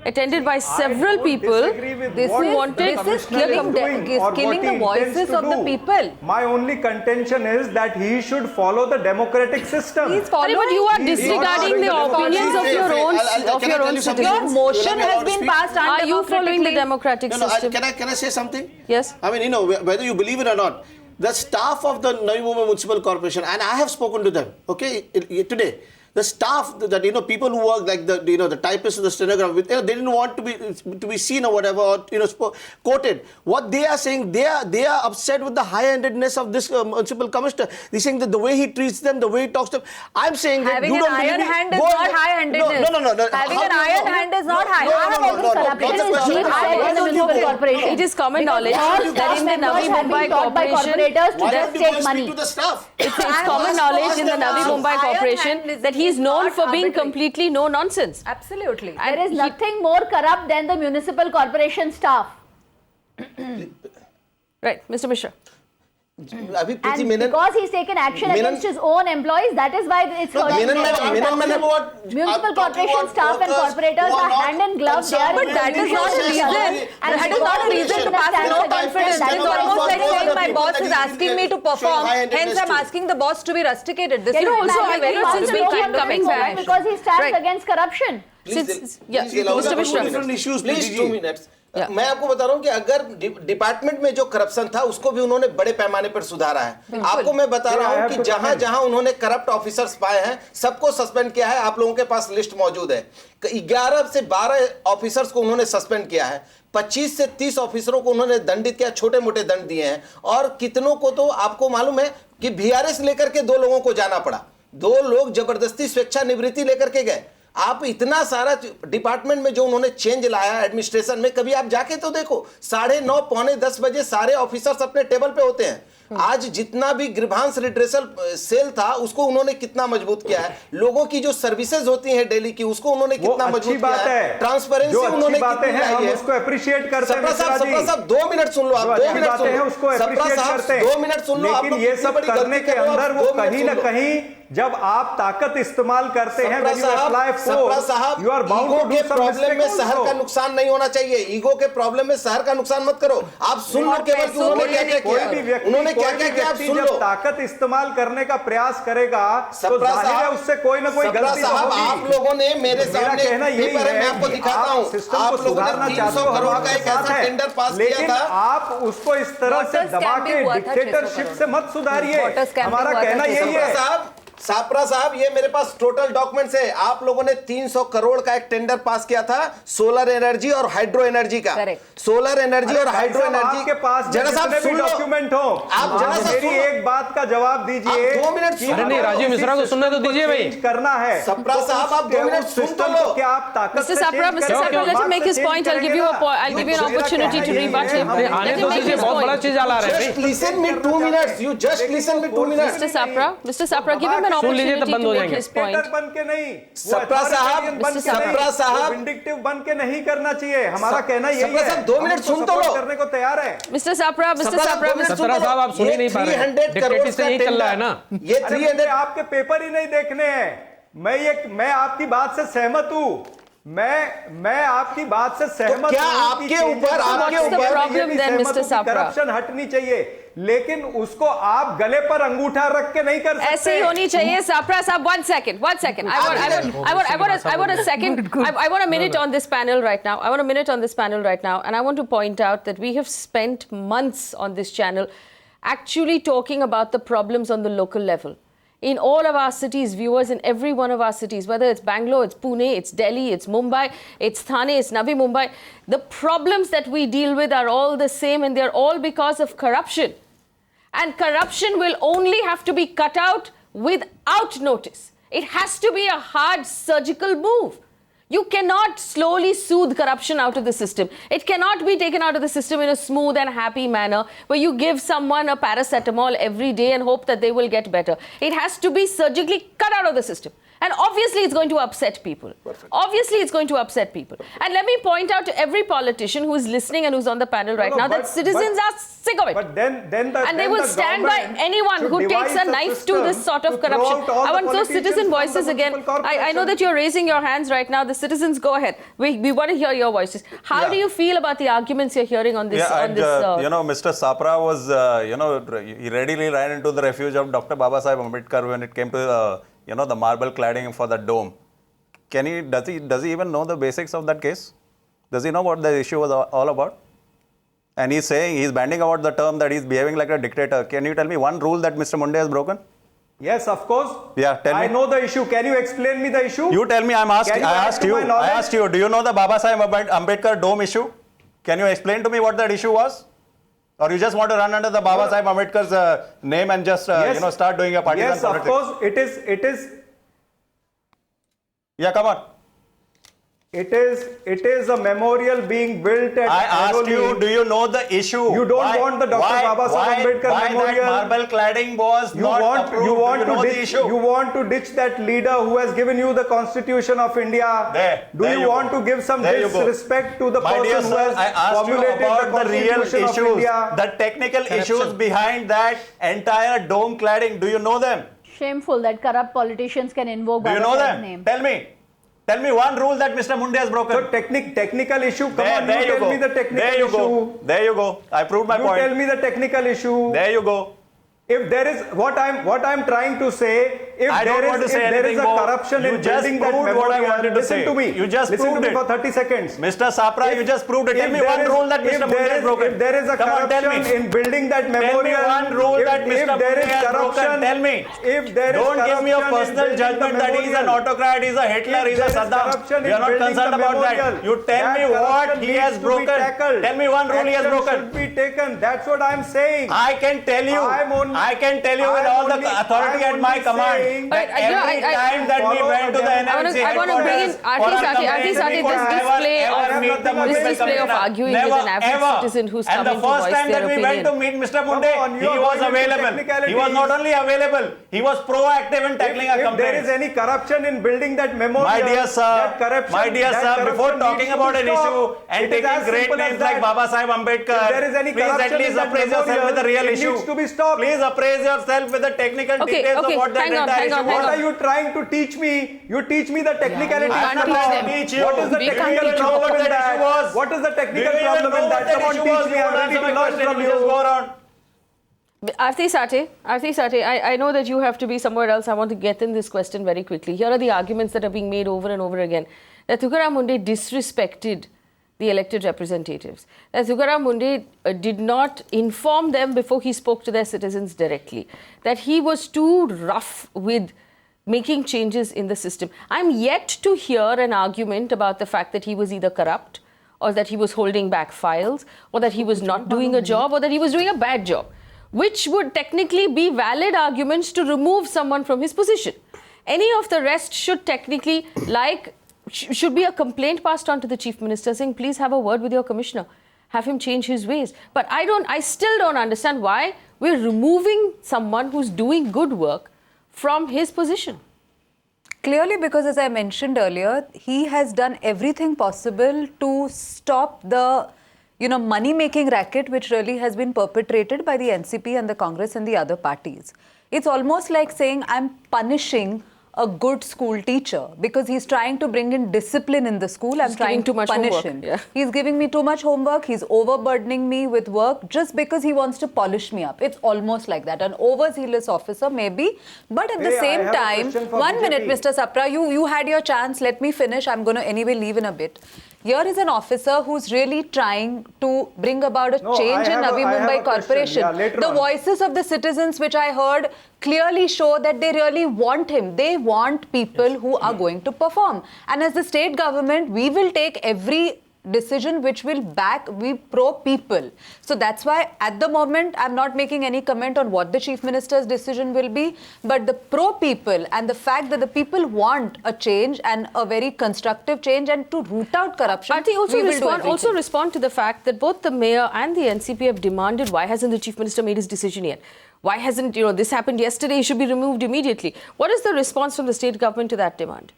attended by several people who wanted killing the voices of the people. My only contention is that he should follow the democratic system. But you are disregarding the opinions of your own citizens. Your motion has been passed undemocratically. Are you following the democratic system? Can I say something? Yes. I mean, whether you believe it or not, the staff of the Navi Mumbai Municipal Corporation, and I have spoken to them, today. The staff that people who work like the typists or the stenographer, they didn't want to be seen or whatever, or quoted. What they are saying, they are upset with the high-handedness of this municipal commissioner. They're saying that the way he treats them, the way he talks to them. I'm saying that having you don't believe me. Having an iron hand is not high-handedness. No. Having an iron hand is not high. It is common knowledge that in the Navi Mumbai Corporation, it's common knowledge in the Navi Mumbai Corporation that he is known for being completely no nonsense. Absolutely. There is nothing more corrupt than the municipal corporation staff. Right, Mr. Mishra. And because he's taken action against his own employees, that is why it's municipal corporation staff and corporators are hand in glove. But that is not a reason. That is not a reason to pass no confidence. That is almost like saying my boss is asking me to perform, hence I'm asking the boss to be rusticated. This is also since we keep coming back. Because he stands against corruption. Mr. Mishra. Different issues, please 2 minutes. मैं आपको बता रहा हूं कि अगर department में जो corruption था उसको भी उन्होंने बड़े पैमाने पर सुधारा है। आपको मैं बता रहा हूं कि जहां उन्होंने करप्ट ऑफिसर्स पाए हैं सबको सस्पेंड किया है। आप लोगों के पास लिस्ट मौजूद है। 11 से 12 ऑफिसर्स को उन्होंने सस्पेंड किया है। 25 से 30 ऑफिसरों को उन्होंने दंडित किया, छोटे मोटे दंड दिए हैं। और कितनों को तो आपको मालूम है कि VRS लेकर के 2 लोगों को जाना पड़ा। 2 लोग जबरदस्ती स्वेच्छा निवृत्ति लेकर के गए। आप इतना सारा डिपार्टमेंट में जो उन्होंने चेंज लाया एडमिनिस्ट्रेशन में, कभी आप जाके तो देखो 9:30 पौने 10 बजे सारे ऑफिसर्स अपने टेबल पे होते हैं। आज जितना भी ग्रीवांस रिड्रेसल सेल था उसको उन्होंने कितना मजबूत किया है, लोगों की जो सर्विसेज होती हैं डेली की उसको उन्होंने कितना मजबूत किया है, ट्रांसपेरेंसी उन्होंने कितनी लाई है, उसको अप्रिशिएट करते हैं। सप्रा साहब 2 मिनट सुन लो, आप 2 मिनट सुन लो, उसको अप्रिशिएट करते हैं, 2 मिनट सुन लो। लेकिन ये सब करने के अंदर वो कहीं ना कहीं जब आप ताकत इस्तेमाल करते हैं, when you apply force, you are bound to do some problem में शहर का नुकसान नहीं होना चाहिए, ईगो के प्रॉब्लम में शहर का नुकसान मत करो। आप सुन लो केवल कि उन्होंने क्या क्या किया, उन्होंने क्या क्या किया, आप सुन लो। ताकत इस्तेमाल करने का प्रयास करेगा तो जाहिर है उससे कोई ना कोई गलती होगी। आप लोगों ने मेरे सामने पेपर है, मैं आपको दिखाता हूँ, आप लोगों ने 300 करोड़ का एक ऐसा टेंडर पास किया था। आप उसको इस तरह से दबा के डिक्टेटरशिप से मत सुधारिए, हमारा कहना यही है। सापरा साहब, ये मेरे पास टोटल डॉक्यूमेंट्स है, आप लोगों ने 300 करोड़ का एक टेंडर पास किया था सोलर एनर्जी और हाइड्रो एनर्जी का। सोलर एनर्जी और हाइड्रो एनर्जी के पास जरा साहब सुन लो, डॉक्यूमेंट हो, आप जरा सा मेरी एक बात का जवाब दीजिए। 2 मिनट अरे नहीं, राजीव मिश्रा को सुनने तो दीजिए भाई, करना है। सप्रा साहब आप 2 मिनट सुन तो लो। क्या आप ताकत Mr. Sapra, let him make his point. I'll give you an opportunity to rebut him. आने तो दीजिए, बहुत बड़ा चीज आला रहे हैं। Just listen me 2 minutes. You just listen me 2 minutes. Mr. Sapra, give him an opportunity to make his point. बन के नहीं, सप्रा साहब विंडिक्टिव बन के नहीं करना चाहिए, हमारा कहना यही है। 2 मिनट सुन तो लो, करने को तैयार है। Mr. Sapra साहब आप सुन ही नहीं पा रहे हैं, डिक्टेटरशिप से यही चल रहा है ना। ये 300 आपके पेपर ही नहीं देखने हैं। मैं आपकी बात से सहमत हूँ, मैं आपकी बात से सहमत क्या आपके ऊपर करप्शन हटनी चाहिए, लेकिन उसको आप गले पर अंगूठा रख के नहीं कर सकते। ऐसे ही होनी चाहिए। Sapra साहब, one second. I want a minute on this panel right now. And I want to point out that we have spent months on this channel actually talking about the problems on the local level. In all of our cities, viewers in every one of our cities, whether it's Bangalore, it's Pune, it's Delhi, it's Mumbai, it's Thane, it's Navi Mumbai, the problems that we deal with are all the same, and they're all because of corruption. And corruption will only have to be cut out without notice. It has to be a hard surgical move. You cannot slowly soothe corruption out of the system. It cannot be taken out of the system in a smooth and happy manner where you give someone a paracetamol every day and hope that they will get better. It has to be surgically cut out of the system. And obviously it's going to upset people. And let me point out to every politician who is listening and who's on the panel right now that citizens are sick of it. And they will stand by anyone who takes a knife to this sort of corruption. I want those citizen voices again. I know that you're raising your hands right now. The citizens, go ahead. We want to hear your voices. How do you feel about the arguments you're hearing on this? Mr. Sapra was, he readily ran into the refuge of Dr. Baba Sahib Ambedkar when it came to the marble cladding for the dome. Does he even know the basics of that case? Does he know what the issue was all about? And he's bandying about the term that he's behaving like a dictator. Can you tell me one rule that Mr. Mundhe has broken? Yes, of course. Yeah, tell me. I know the issue. Can you explain me the issue? You tell me. I asked you. Do you know the Baba Sahib Ambedkar dome issue? Can you explain to me what that issue was? Or you just want to run under the Baba Sahib Ambedkar's name and just start doing a partisan politics? Yes, of course. It is. Yeah, come on. It is a memorial being built at I asked you, do you know the issue? You don't want the Dr. Baba Sahib Ambedkar memorial. Why that marble cladding was not approved? You want to ditch that leader who has given you the Constitution of India. Do you want to give some disrespect to the person who has formulated the Constitution of India? The technical issues behind that entire dome cladding, do you know them? Shameful that corrupt politicians can invoke Baba Sahib's name. Tell me one rule that Mr. Mundhe has broken. So technical issue. Come on, you tell me the technical issue. There you go. I proved my point. You tell me the technical issue. There you go. If there is what I'm trying to say, if there is a corruption in building that memorial, listen to me. You just proved it for 30 seconds. Mr. Sapra, you just proved it. Tell me one rule that Mr. Mundhe has broken. If there is a corruption in building that memorial, tell me one rule that Mr. Mundhe has broken. Tell me. If there is don't give me a personal judgment that he is an autocrat, he is a Hitler, he is a Saddam. We are not concerned about that. You tell me what he has broken. Tell me one rule he has broken. Should be taken. That's what I'm saying. I can tell you. I can tell you with all the authority at my command that every time that we went to the NMC I want to bring in Aarti Sathe. This display of arguing with an average citizen who's coming to voice their opinion. And the first time that we went to meet Mr. Munde, he was available. He was not only available, he was proactive in tackling our complaints. If there is any corruption in building that memorial, my dear sir, before talking about an issue and taking great names like Baba Sahib Ambedkar, please at least appraise yourself with the real issue. Please appraise yourself with the technical details of what that entire issue was. What are you trying to teach me? You teach me the technicality. I can't teach you. What is the technical problem in that? What is the technical problem in that? Come on, teach me. I'm ready to learn from you. Just go around. Aarti Sathe, I know that you have to be somewhere else. I want to get in this question very quickly. Here are the arguments that are being made over and over again. That Tukaram Mundhe disrespected the elected representatives. That Tukaram Mundhe did not inform them before he spoke to their citizens directly. That he was too rough with making changes in the system. I'm yet to hear an argument about the fact that he was either corrupt or that he was holding back files or that he was not doing a job or that he was doing a bad job, which would technically be valid arguments to remove someone from his position. Any of the rest should technically, should be a complaint passed on to the Chief Minister saying, please have a word with your commissioner, have him change his ways. But I still don't understand why we're removing someone who's doing good work from his position. Clearly, because as I mentioned earlier, he has done everything possible to stop the money-making racket which really has been perpetrated by the NCP and the Congress and the other parties. It's almost like saying I'm punishing a good school teacher because he's trying to bring in discipline in the school. I'm trying to punish him. Yeah. He's giving me too much homework. He's overburdening me with work just because he wants to polish me up. It's almost like that. An overzealous officer maybe, but at the same time, 1 minute, Mr. Sapra, you had your chance. Let me finish. I'm going to anyway leave in a bit. Here is an officer who's really trying to bring about a change in Navi Mumbai Corporation. The voices of the citizens which I heard clearly show that they really want him. They want people who are going to perform. And as the state government, we will take every decision which will we pro-people. So that's why at the moment I'm not making any comment on what the Chief Minister's decision will be, but the pro-people and the fact that the people want a change and a very constructive change and to root out corruption. Aarti, also respond to the fact that both the mayor and the NCP have demanded, why hasn't the Chief Minister made his decision yet? Why hasn't, this happened yesterday, he should be removed immediately. What is the response from the state government to that demand?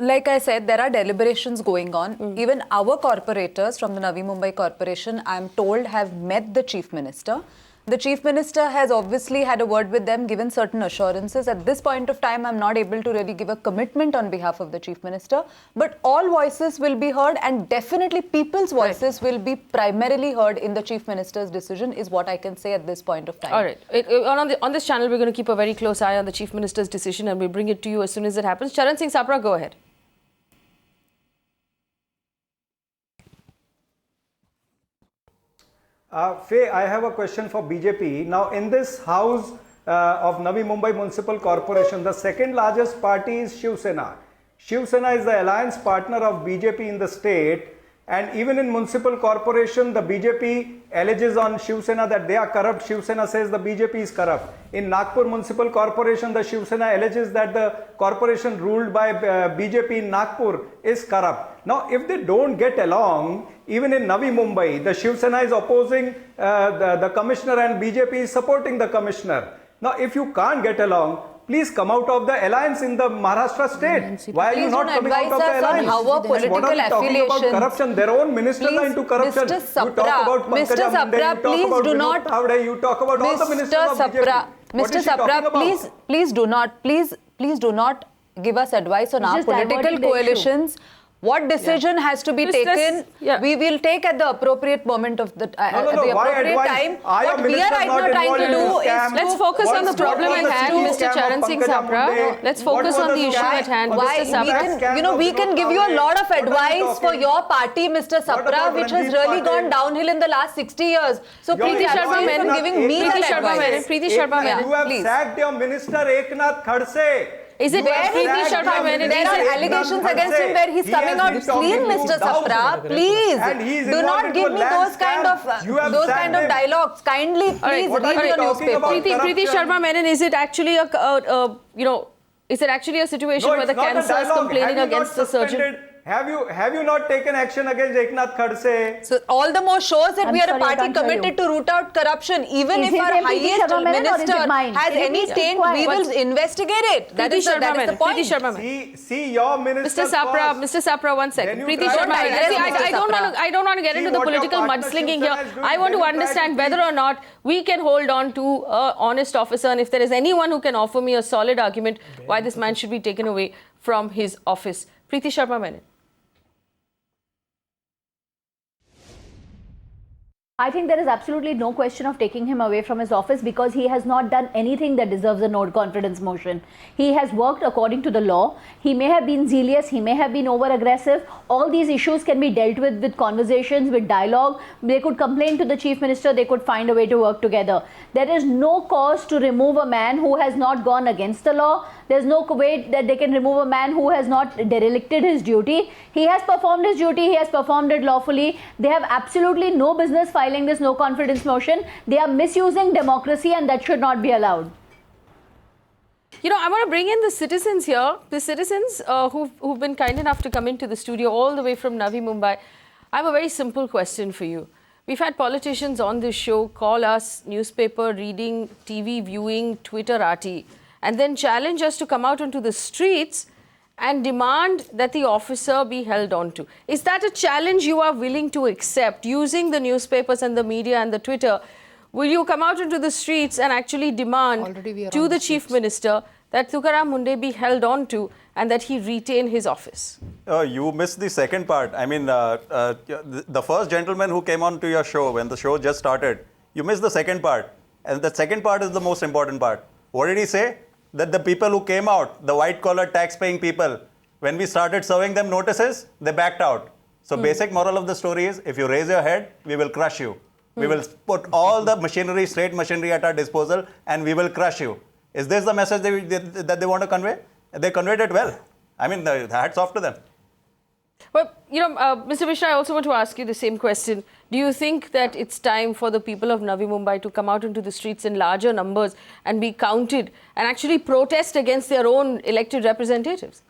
Like I said, there are deliberations going on. Even our corporators from the Navi Mumbai Corporation, I'm told, have met the Chief Minister. The Chief Minister has obviously had a word with them, given certain assurances. At this point of time, I'm not able to really give a commitment on behalf of the Chief Minister. But all voices will be heard and definitely people's voices will be primarily heard in the Chief Minister's decision is what I can say at this point of time. All right. On this channel, we're going to keep a very close eye on the Chief Minister's decision and we'll bring it to you as soon as it happens. Charan Singh Sapra, go ahead. Faye, I have a question for BJP. Now, in this house of Navi Mumbai Municipal Corporation, the second largest party is Shiv Sena. Shiv Sena is the alliance partner of BJP in the state. And even in Municipal Corporation, the BJP alleges on Shiv Sena that they are corrupt. Shiv Sena says the BJP is corrupt. In Nagpur Municipal Corporation, the Shiv Sena alleges that the corporation ruled by BJP in Nagpur is corrupt. Now, if they don't get along, even in Navi Mumbai, the Shiv Sena is opposing the commissioner and BJP is supporting the commissioner. Now, if you can't get along, please come out of the alliance in the Maharashtra state. Why are you not coming out of the alliance? Our political what are you talking about corruption? Their own ministers are into corruption. Mr. Sapra, Mr. Sapra, please do not. You talk about all the ministers of BJP. Mr. Sapra, please do not give us advice on our political coalitions. What decision has to be taken, we will take at the appropriate moment of the appropriate time. What we are right now trying to do is let's focus on the problem at hand, Mr. Charan Singh Sapra. Let's focus on the issue at hand, Mr. Sapra. We can give you a lot of advice for your party, Mr. Sapra, which has really gone downhill in the last 60 years. So Preeti Sharma Menon giving me that advice. Preeti Sharma Menon, you have sacked your minister Eknath Khadse. Is it Preeti Sharma Menon? There are allegations against him where he's coming out clean, Mr. Sapra. Please do not give me those kind of dialogues. Kindly, please read your newspaper. Preeti Sharma Menon, is it actually is it actually a situation where the cancer is complaining against the surgeon? Have you not taken action against Eknath Khadse? So all the more shows that we are a party committed to root out corruption. Even if our highest minister has any taint, we will investigate it. That is the point. See your minister. Mr. Sapra, 1 second. Preeti Sharma Menon. I don't want to get into the political mudslinging here. I want to understand whether or not we can hold on to an honest officer, and if there is anyone who can offer me a solid argument why this man should be taken away from his office. Preeti Sharma Menon. I think there is absolutely no question of taking him away from his office because he has not done anything that deserves a no confidence motion. He has worked according to the law. He may have been zealous, he may have been over aggressive. All these issues can be dealt with conversations, with dialogue. They could complain to the chief minister, they could find a way to work together. There is no cause to remove a man who has not gone against the law. There's no way that they can remove a man who has not derelicted his duty. He has performed his duty, he has performed it lawfully. They have absolutely no business filing this no confidence motion. They are misusing democracy and that should not be allowed. I want to bring in the citizens here, the citizens who've been kind enough to come into the studio all the way from Navi Mumbai. I have a very simple question for you. We've had politicians on this show call us newspaper reading, TV viewing, Twitter Aarti, and then challenge us to come out onto the streets and demand that the officer be held on to. Is that a challenge you are willing to accept using the newspapers and the media and the Twitter? Will you come out into the streets and actually demand to the chief minister that Tukaram Mundhe be held on to and that he retain his office? You missed the second part. I mean, the first gentleman who came on to your show when the show just started, you missed the second part. And the second part is the most important part. What did he say? That the people who came out, the white-collar tax-paying people, when we started serving them notices, they backed out. So basic moral of the story is, if you raise your head, we will crush you. We will put all the machinery, state machinery at our disposal, and we will crush you. Is this the message that they want to convey? They conveyed it well. I mean, the hats off to them. Well, Mr. Mishra, I also want to ask you the same question. Do you think that it's time for the people of Navi Mumbai to come out into the streets in larger numbers and be counted and actually protest against their own elected representatives?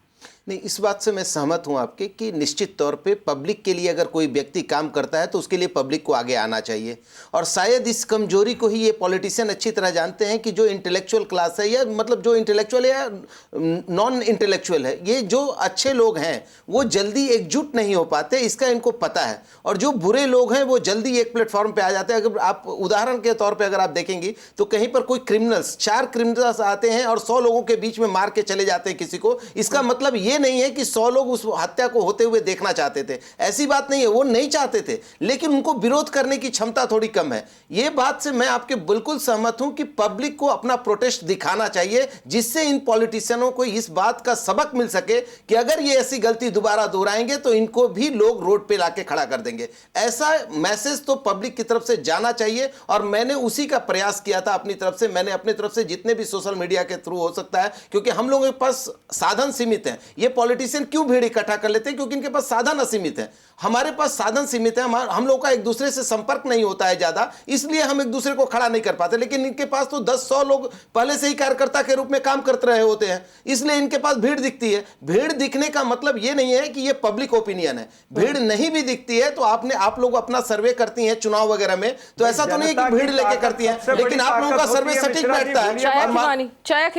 नहीं, इस बात से मैं सहमत हूं आपके कि निश्चित तौर पे पब्लिक के लिए अगर कोई व्यक्ति काम करता है तो उसके लिए पब्लिक को आगे आना चाहिए और शायद इस कमजोरी को ही ये पॉलिटिशियन अच्छी तरह जानते हैं कि जो इंटेलेक्चुअल क्लास है या मतलब जो इंटेलेक्चुअल है या नॉन इंटेलेक्चुअल है, ये जो अच्छे लोग हैं वो जल्दी एकजुट नहीं हो पाते, इसका इनको पता है। और जो बुरे लोग हैं वो जल्दी एक प्लेटफॉर्म पे आ जाते हैं। अगर आप उदाहरण के तौर पे अगर आप देखेंगी तो कहीं पर कोई क्रिमिनल्स 4 क्रिमिनल्स आते हैं और 100 लोगों के बीच में मार के चले जाते हैं किसी को, इसका मतलब ये नहीं है कि 100 लोग उस हत्या को होते हुए देखना चाहते थे। ऐसी बात नहीं है, वो नहीं चाहते थे, लेकिन उनको विरोध करने की क्षमता थोड़ी कम है। ये बात से मैं आपके बिल्कुल सहमत हूं कि पब्लिक को अपना प्रोटेस्ट दिखाना चाहिए, जिससे इन पॉलिटिशियनों को इस बात का सबक मिल सके कि अगर ये ऐसी गलती दोबारा दोहराएंगे तो इनको भी लोग रोड पे लाके खड़ा कर देंगे। ऐसा मैसेज तो पब्लिक की तरफ से जाना चाहिए और मैंने उसी का प्रयास किया था अपनी तरफ से। मैंने अपनी तरफ से जितने भी सोशल मीडिया के थ्रू हो सकता है, क्योंकि हम लोगों के पास साधन सीमित हैं। ये पॉलिटिशियन क्यों भीड़ इकट्ठा कर लेते हैं? क्योंकि इनके पास साधन असीमित है। हमारे पास साधन सीमित है, हम लोग का एक दूसरे से संपर्क नहीं होता है ज्यादा, इसलिए हम एक दूसरे को खड़ा नहीं कर पाते। लेकिन इनके पास तो 10-100 लोग पहले से ही कार्यकर्ता के रूप में काम करते रहे होते हैं, इसलिए इनके पास भीड़ दिखती है। भीड़ दिखने का मतलब ये नहीं है कि ये पब्लिक ओपिनियन है। भीड़ नहीं भी दिखती है तो आप लोग अपना सर्वे करती हैं चुनाव वगैरह में, तो ऐसा तो नहीं कि भीड़ लेके करती हैं, लेकिन आप लोगों का सर्वे सटीक बैठता है। Chaya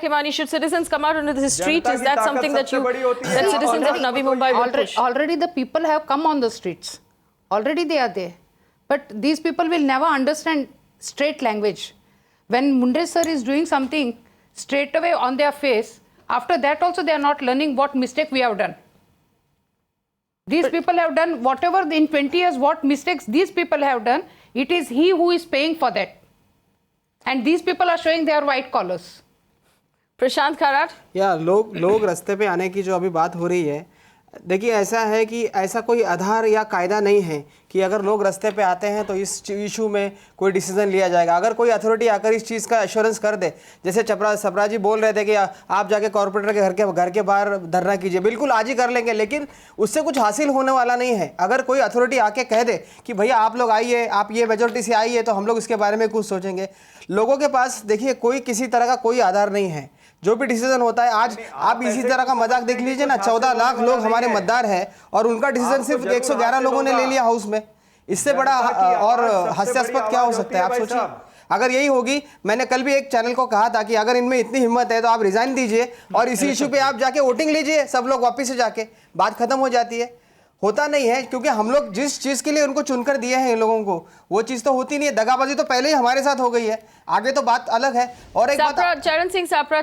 Kimani, should citizens come out into the street? Is that something that citizens of Navi Mumbai will push? Already the people have come on the streets. Already they are there. But these people will never understand straight language. When Mundhe sir is doing something straight away on their face, after that also they are not learning what mistake we have done. These people have done whatever in 20 years, what mistakes these people have done, it is he who is paying for that. And these people are showing their white collars. प्रशांत खराट, या लोग रास्ते पे आने की जो अभी बात हो रही है, देखिए ऐसा है कि ऐसा कोई आधार या कायदा नहीं है कि अगर लोग रास्ते पे आते हैं तो इस इशू में कोई डिसीजन लिया जाएगा। अगर कोई अथॉरिटी आकर इस चीज़ का एश्योरेंस कर दे, जैसे सपरा जी बोल रहे थे कि आप जाके कॉर्पोरेटर के घर के बाहर धरना कीजिए, बिल्कुल आज ही कर लेंगे, लेकिन उससे कुछ हासिल होने वाला नहीं है। अगर कोई अथॉरिटी आके कह दे कि भैया आप लोग आइए, आप ये मेजोरिटी से आइए, तो हम लोग इसके बारे में कुछ सोचेंगे। लोगों के पास देखिए कोई किसी तरह का कोई आधार नहीं है। जो भी डिसीजन होता है, आज आप इसी तरह का मजाक देख लीजिए ना, 14 लाख लोग हमारे मतदार हैं और उनका डिसीजन सिर्फ 111 लोगों ने ले लिया हाउस में। इससे बड़ा और हास्यास्पद क्या हो सकता है, आप सोचिए। अगर यही होगी, मैंने कल भी एक चैनल को कहा था कि अगर इनमें इतनी हिम्मत है तो आप रिजाइन दीजिए और इसी इशू पे आप जाके वोटिंग लीजिए, सब लोग वापिस से जाके, बात खत्म हो जाती है। होता नहीं है, क्योंकि हम लोग जिस चीज़ के लिए उनको चुनकर दिए हैं इन लोगों को, वो चीज़ तो होती नहीं है। दगाबाजी तो पहले ही हमारे साथ हो गई है, आगे तो बात अलग है। और एक बात, Charan Singh Sapra,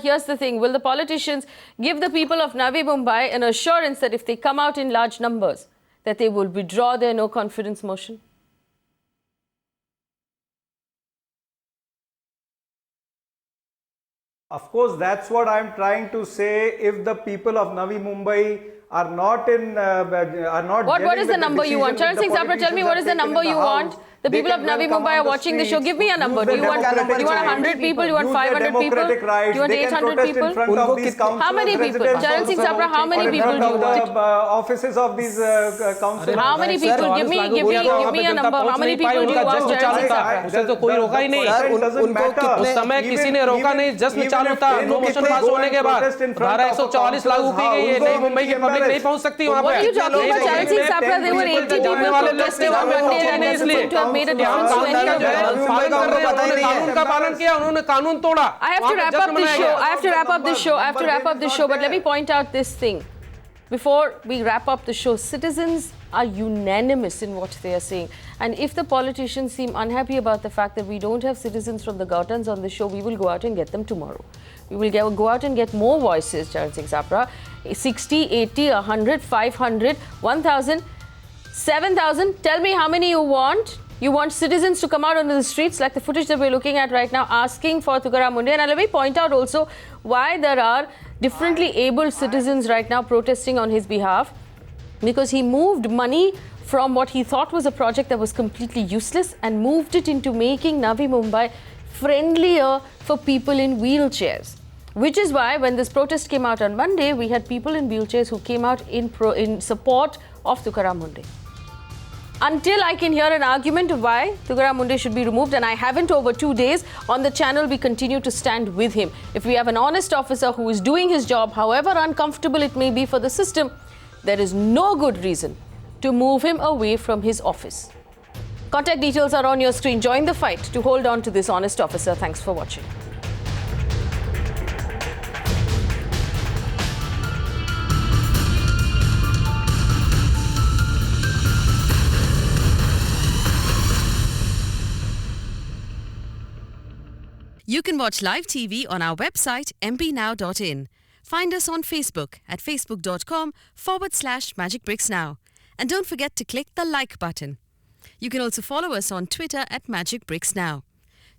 here's the thing. Will the politicians give the people of Navi Mumbai an assurance that if they come out in large numbers, that they will withdraw their no confidence motion? Of course, that's what I'm trying to say. If the people of Navi Mumbai are not what is the number you want? Charan Singh Sapra, tell me what is the number you want? The people of Navi Mumbai are watching the show. Give me a number. Do you want 100 people? You want 500 people? You want 800 people? How many people? Charan Singh Sapra, how many people do you want? Offices of these councils. How many people? Give me a number. How many people do you want? Charan Singh Sapra. उसे तो कोई रोका ही नहीं। उस समय किसी ने रोका नहीं, जस्ट चालू था। नो मोशन पास होने के बाद धारा 144 लागू की गई है। नई मुंबई की पब्लिक नहीं पहुंच सकती वहां पे। What are you talking about? Charan Singh Sapra, there were 80 people protesting on Monday that doesn't seem to have made a difference to any of them. कानून का पालन किया, उन्होंने कानून तोड़ा। I have to wrap up this show. But let me point out this thing. Before we wrap up the show, citizens are unanimous in what they are saying. And if the politicians seem unhappy about the fact that we don't have citizens from the Gautans on the show, we will go out and get them tomorrow. We will go out and get more voices, Charan Singh Sapra. 60, 80, 100, 500, 1,000, 7,000. Tell me how many you want. You want citizens to come out onto the streets like the footage that we're looking at right now, asking for Tukaram Mundhe. And let me point out also why there are differently abled citizens right now protesting on his behalf. Because he moved money from what he thought was a project that was completely useless and moved it into making Navi Mumbai friendlier for people in wheelchairs. Which is why when this protest came out on Monday, we had people in wheelchairs who came out in support of Tukaram Mundhe. Until I can hear an argument of why Tukaram Mundhe should be removed, and I haven't over 2 days, on the channel we continue to stand with him. If we have an honest officer who is doing his job, however uncomfortable it may be for the system, there is no good reason to move him away from his office. Contact details are on your screen. Join the fight to hold on to this honest officer. Thanks for watching. You can watch live TV on our website mpnow.in. Find us on Facebook at facebook.com/Magicbricks Now. And don't forget to click the like button. You can also follow us on Twitter at Magicbricks Now.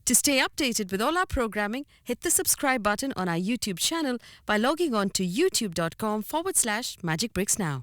To stay updated with all our programming, hit the subscribe button on our YouTube channel by logging on to youtube.com/Magicbricks Now.